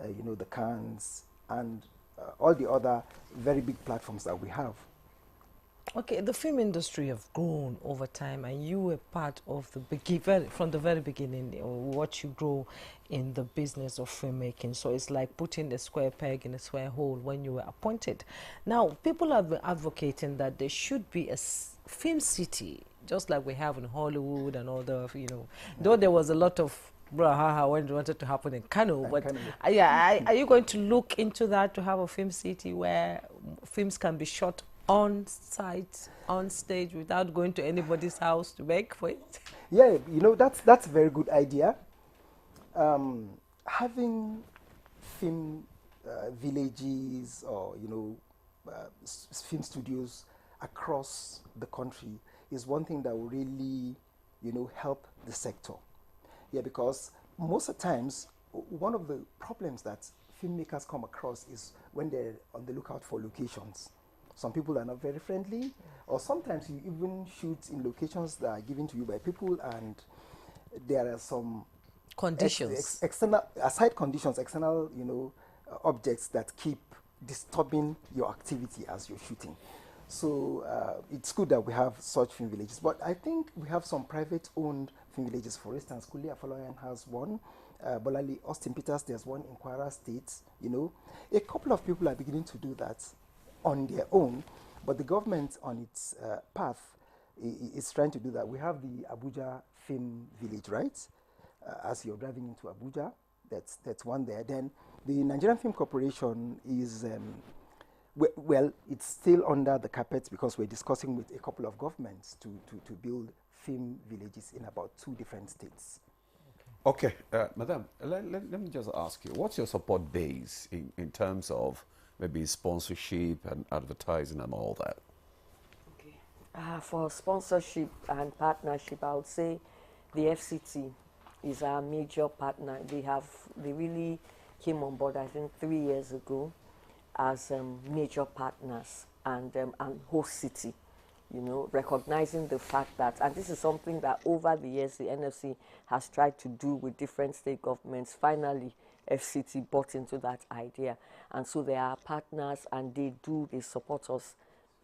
you know, the Cannes, and all the other very big platforms that we have. Okay, the film industry have grown over time, and you were part of the from the very beginning. What you grow in the business of filmmaking. So it's like putting a square peg in a square hole when you were appointed. Now, people have been advocating that there should be a film city, just like we have in Hollywood and all the, you know, though there was a lot of brouhaha when it wanted to happen in Kano, but yeah, are you going to look into that, to have a film city where films can be shot on site, on stage, without going to anybody's house to beg for it? Yeah, you know, that's a very good idea. Having film villages or, you know, film studios across the country is one thing that will really, you know, help the sector. Yeah, because most of the times, one of the problems that filmmakers come across is when they're on the lookout for locations. Some people are not very friendly, or sometimes you even shoot in locations that are given to you by people, and there are some conditions, external, aside conditions, external, you know, objects that keep disturbing your activity as you're shooting. So it's good that we have such film villages, but I think we have some private-owned film villages. For instance, Kuli Afolayan has one. Bolali, Austin Peters, there's one in Kwara State. You know, a couple of people are beginning to do that on their own, but the government on its path is trying to do that. We have the Abuja Film Village, right? As you're driving into Abuja, that's one there. Then the Nigerian Film Corporation is, well, it's still under the carpet because we're discussing with a couple of governments to build film villages in about 2 different states. Okay, Madam, let me just ask you, what's your support base in terms of maybe sponsorship and advertising and all that? Okay. For sponsorship and partnership, I would say the FCT is our major partner. They really came on board, I think, 3 years ago as major partners and host city. You know, recognizing the fact that, and this is something that over the years the NFC has tried to do with different state governments. Finally, FCT bought into that idea, and so they are partners, and they support us.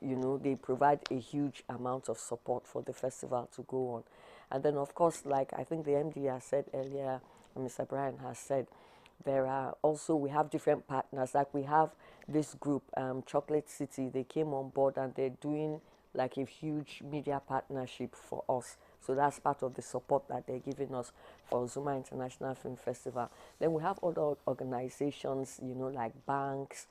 You know, they provide a huge amount of support for the festival to go on. And then, of course, like I think the MD has said earlier, and Mr. Brian has said, there are also, we have different partners. Like we have this group, Chocolate City. They came on board and they're doing like a huge media partnership for us. So that's part of the support that they're giving us for Zuma International Film Festival. Then we have other organizations, you know, like banks,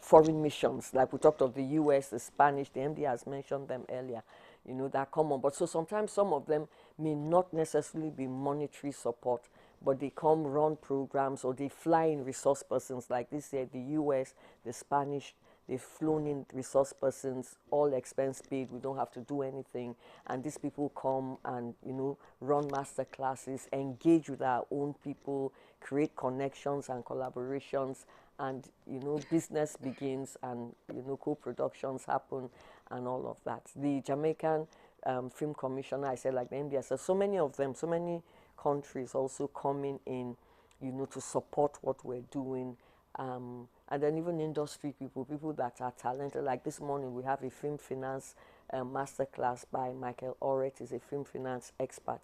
foreign missions. Like we talked of the US, the Spanish, the MD has mentioned them earlier, you know, that come on board. So sometimes some of them may not necessarily be monetary support, but they come run programs, or they fly in resource persons. Like this year, the US, the Spanish, they've flown in resource persons, all expense paid, we don't have to do anything. And these people come and, you know, run master classes, engage with our own people, create connections and collaborations, and, you know, business begins, and, you know, co-productions happen and all of that. The Jamaican Film Commissioner, I said, like the MD, said, so many of them, so many countries also coming in, you know, to support what we're doing. and then even industry people that are talented. Like this morning, we have a film finance masterclass by Michael Orret. He's a film finance expert.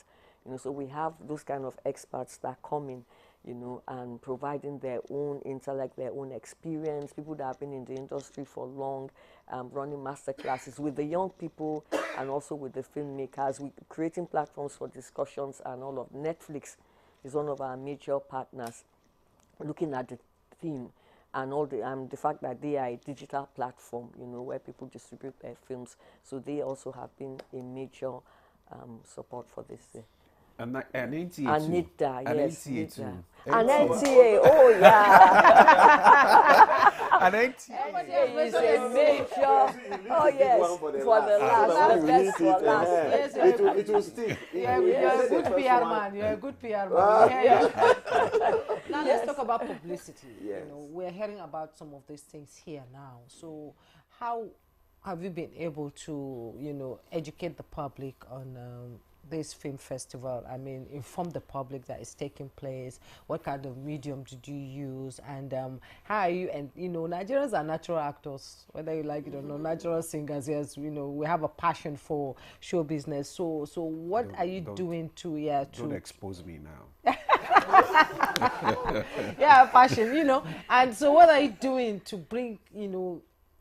So we have those kind of experts that come in, and providing their own intellect, their own experience, people that have been in the industry for long, running master classes with the young people and also with the filmmakers. We're creating platforms for discussions, and all of Netflix is one of our major partners, looking at the theme and all the fact that they are a digital platform, where people distribute their films. So they also have been a major support for this thing. And Nta too. And Nta, yes. Nta too. And Nta, oh yeah. And Nta is a major. Oh yes, for the last. The best for last. Yes, it will stick. You're a good PR man. You're a good PR man. Now let's talk about publicity. Yes. We're hearing about some of these things here now. So how have you been able to, educate the public on this film festival? I mean, inform the public that it's taking place. What kind of medium did you use? And how are you? And Nigerians are natural actors, whether you like it or not. Natural singers. Yes, we have a passion for show business. So what are you doing to Don't expose me now. Yeah, passion. And so what are you doing to bring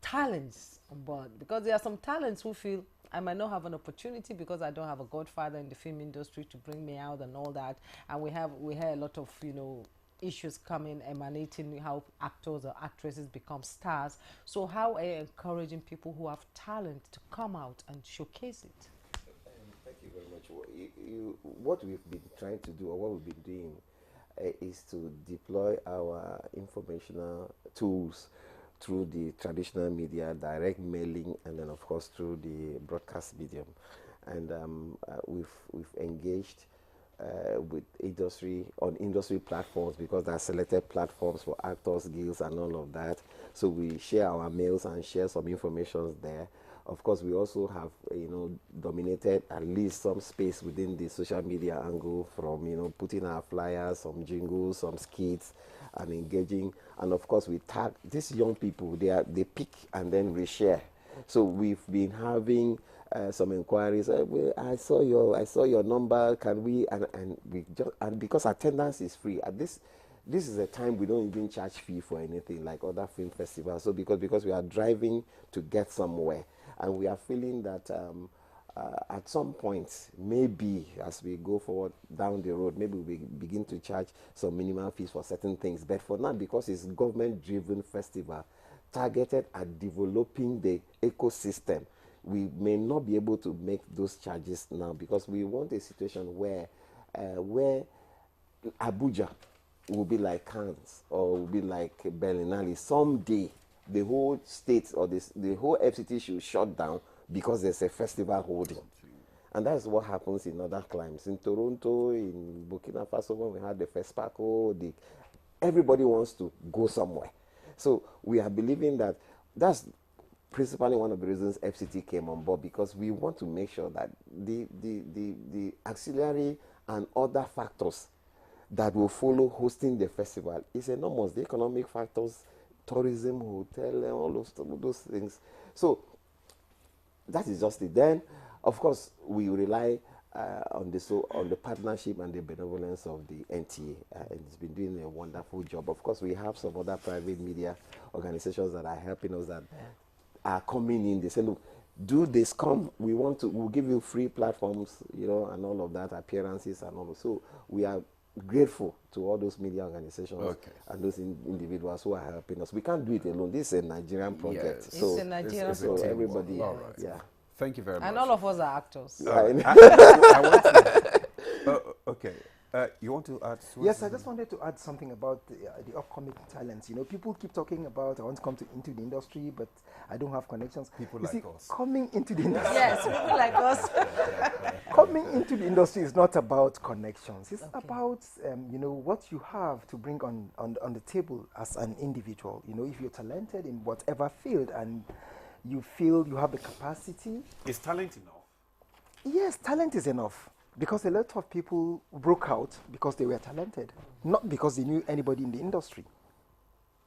talents on board? Because there are some talents who feel, I might not have an opportunity because I don't have a godfather in the film industry to bring me out and all that. And we hear a lot of, issues emanating how actors or actresses become stars. So how are you encouraging people who have talent to come out and showcase it? Thank you very much. What we've been trying to do, or what we've been doing, is to deploy our informational tools through the traditional media, direct mailing, and then of course through the broadcast medium. And we've engaged with industry on industry platforms, because there are selected platforms for actors, guilds, and all of that. So we share our mails and share some information there. Of course, we also have dominated at least some space within the social media angle, from putting our flyers, some jingles, some skits, and engaging. And of course, we tag these young people. They pick and then reshare. So we've been having some inquiries. I saw your number. Can we? And because attendance is free at this. This is a time we don't even charge fee for anything like other film festivals. So because we are driving to get somewhere, and we are feeling that at some point, maybe as we go forward down the road, maybe we begin to charge some minimum fees for certain things. But for now, because it's government-driven festival targeted at developing the ecosystem, we may not be able to make those charges now, because we want a situation where Abuja will be like Cannes or will be like Berlinale. Someday, the whole state or the whole FCT should shut down because there's a festival holding. And that's what happens in other climes. In Toronto, in Burkina Faso, when we had the FESPACO, everybody wants to go somewhere. So we are believing that that's principally one of the reasons FCT came on board, because we want to make sure that the auxiliary and other factors that will follow hosting the festival is enormous. The economic factors, tourism, hotel, and all those things. So that is just it. Then, of course, we rely on the partnership and the benevolence of the NTA. It's been doing a wonderful job. Of course, we have some other private media organizations that are helping us, that are coming in. They say, look, do this, come. We'll give you free platforms, and all of that, appearances and all. So we are grateful to all those media organizations and those individuals who are helping us. We can't do it alone. This is a Nigerian project. Yes. So it's a Nigerian so everybody, all right. yeah. Thank you very much. And all of us are actors. I want to, okay. You want to add? Yes, I just wanted to add something about the upcoming talents. People keep talking about, I want to come into the industry, but I don't have connections. People you like see, us. Coming into the industry. Yes, people like us. Coming into the industry is not about connections. It's about, what you have to bring on the table as an individual. If you're talented in whatever field and you feel you have the capacity. Is talent enough? Yes, talent is enough. Because a lot of people broke out because they were talented, not because they knew anybody in the industry.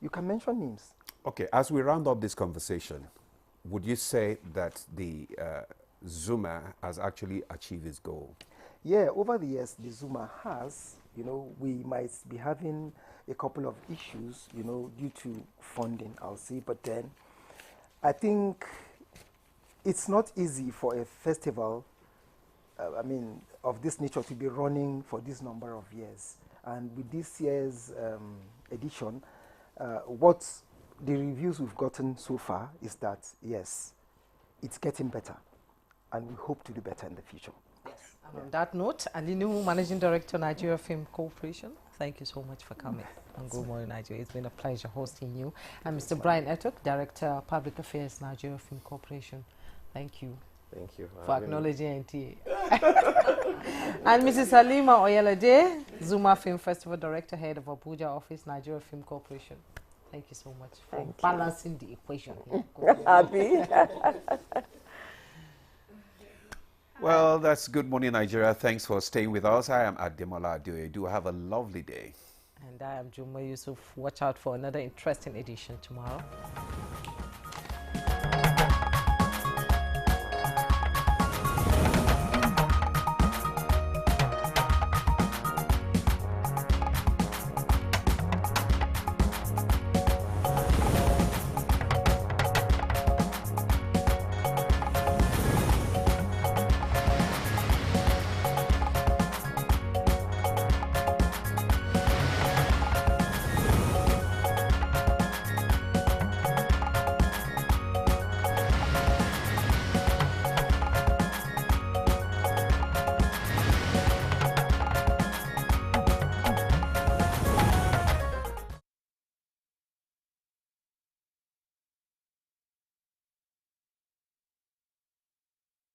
You can mention names. Okay, as we round up this conversation, would you say that the Zuma has actually achieved its goal? Yeah, over the years, the Zuma has, you know, we might be having a couple of issues, you know, due to funding, I'll say, but then I think it's not easy for a festival, of this nature to be running for this number of years. And with this year's edition, what the reviews we've gotten so far is that, yes, it's getting better, and we hope to do better in the future. And on that note, Alinu, Managing Director, Nigeria Film Corporation, thank you so much for coming on Good Morning Nigeria. It's been a pleasure hosting you. And Mr. Brian Etok, Director, Public Affairs, Nigeria Film Corporation, thank you. Thank you For acknowledging NTA. And Mrs. Halima Oyelade, Zuma Film Festival Director, Head of Abuja Office, Nigeria Film Corporation. Thank you so much for balancing the equation here. Happy. Well, that's Good Morning Nigeria. Thanks for staying with us. I am Ademola Adeoye. Do have a lovely day. And I am Juma Yusuf. Watch out for another interesting edition tomorrow.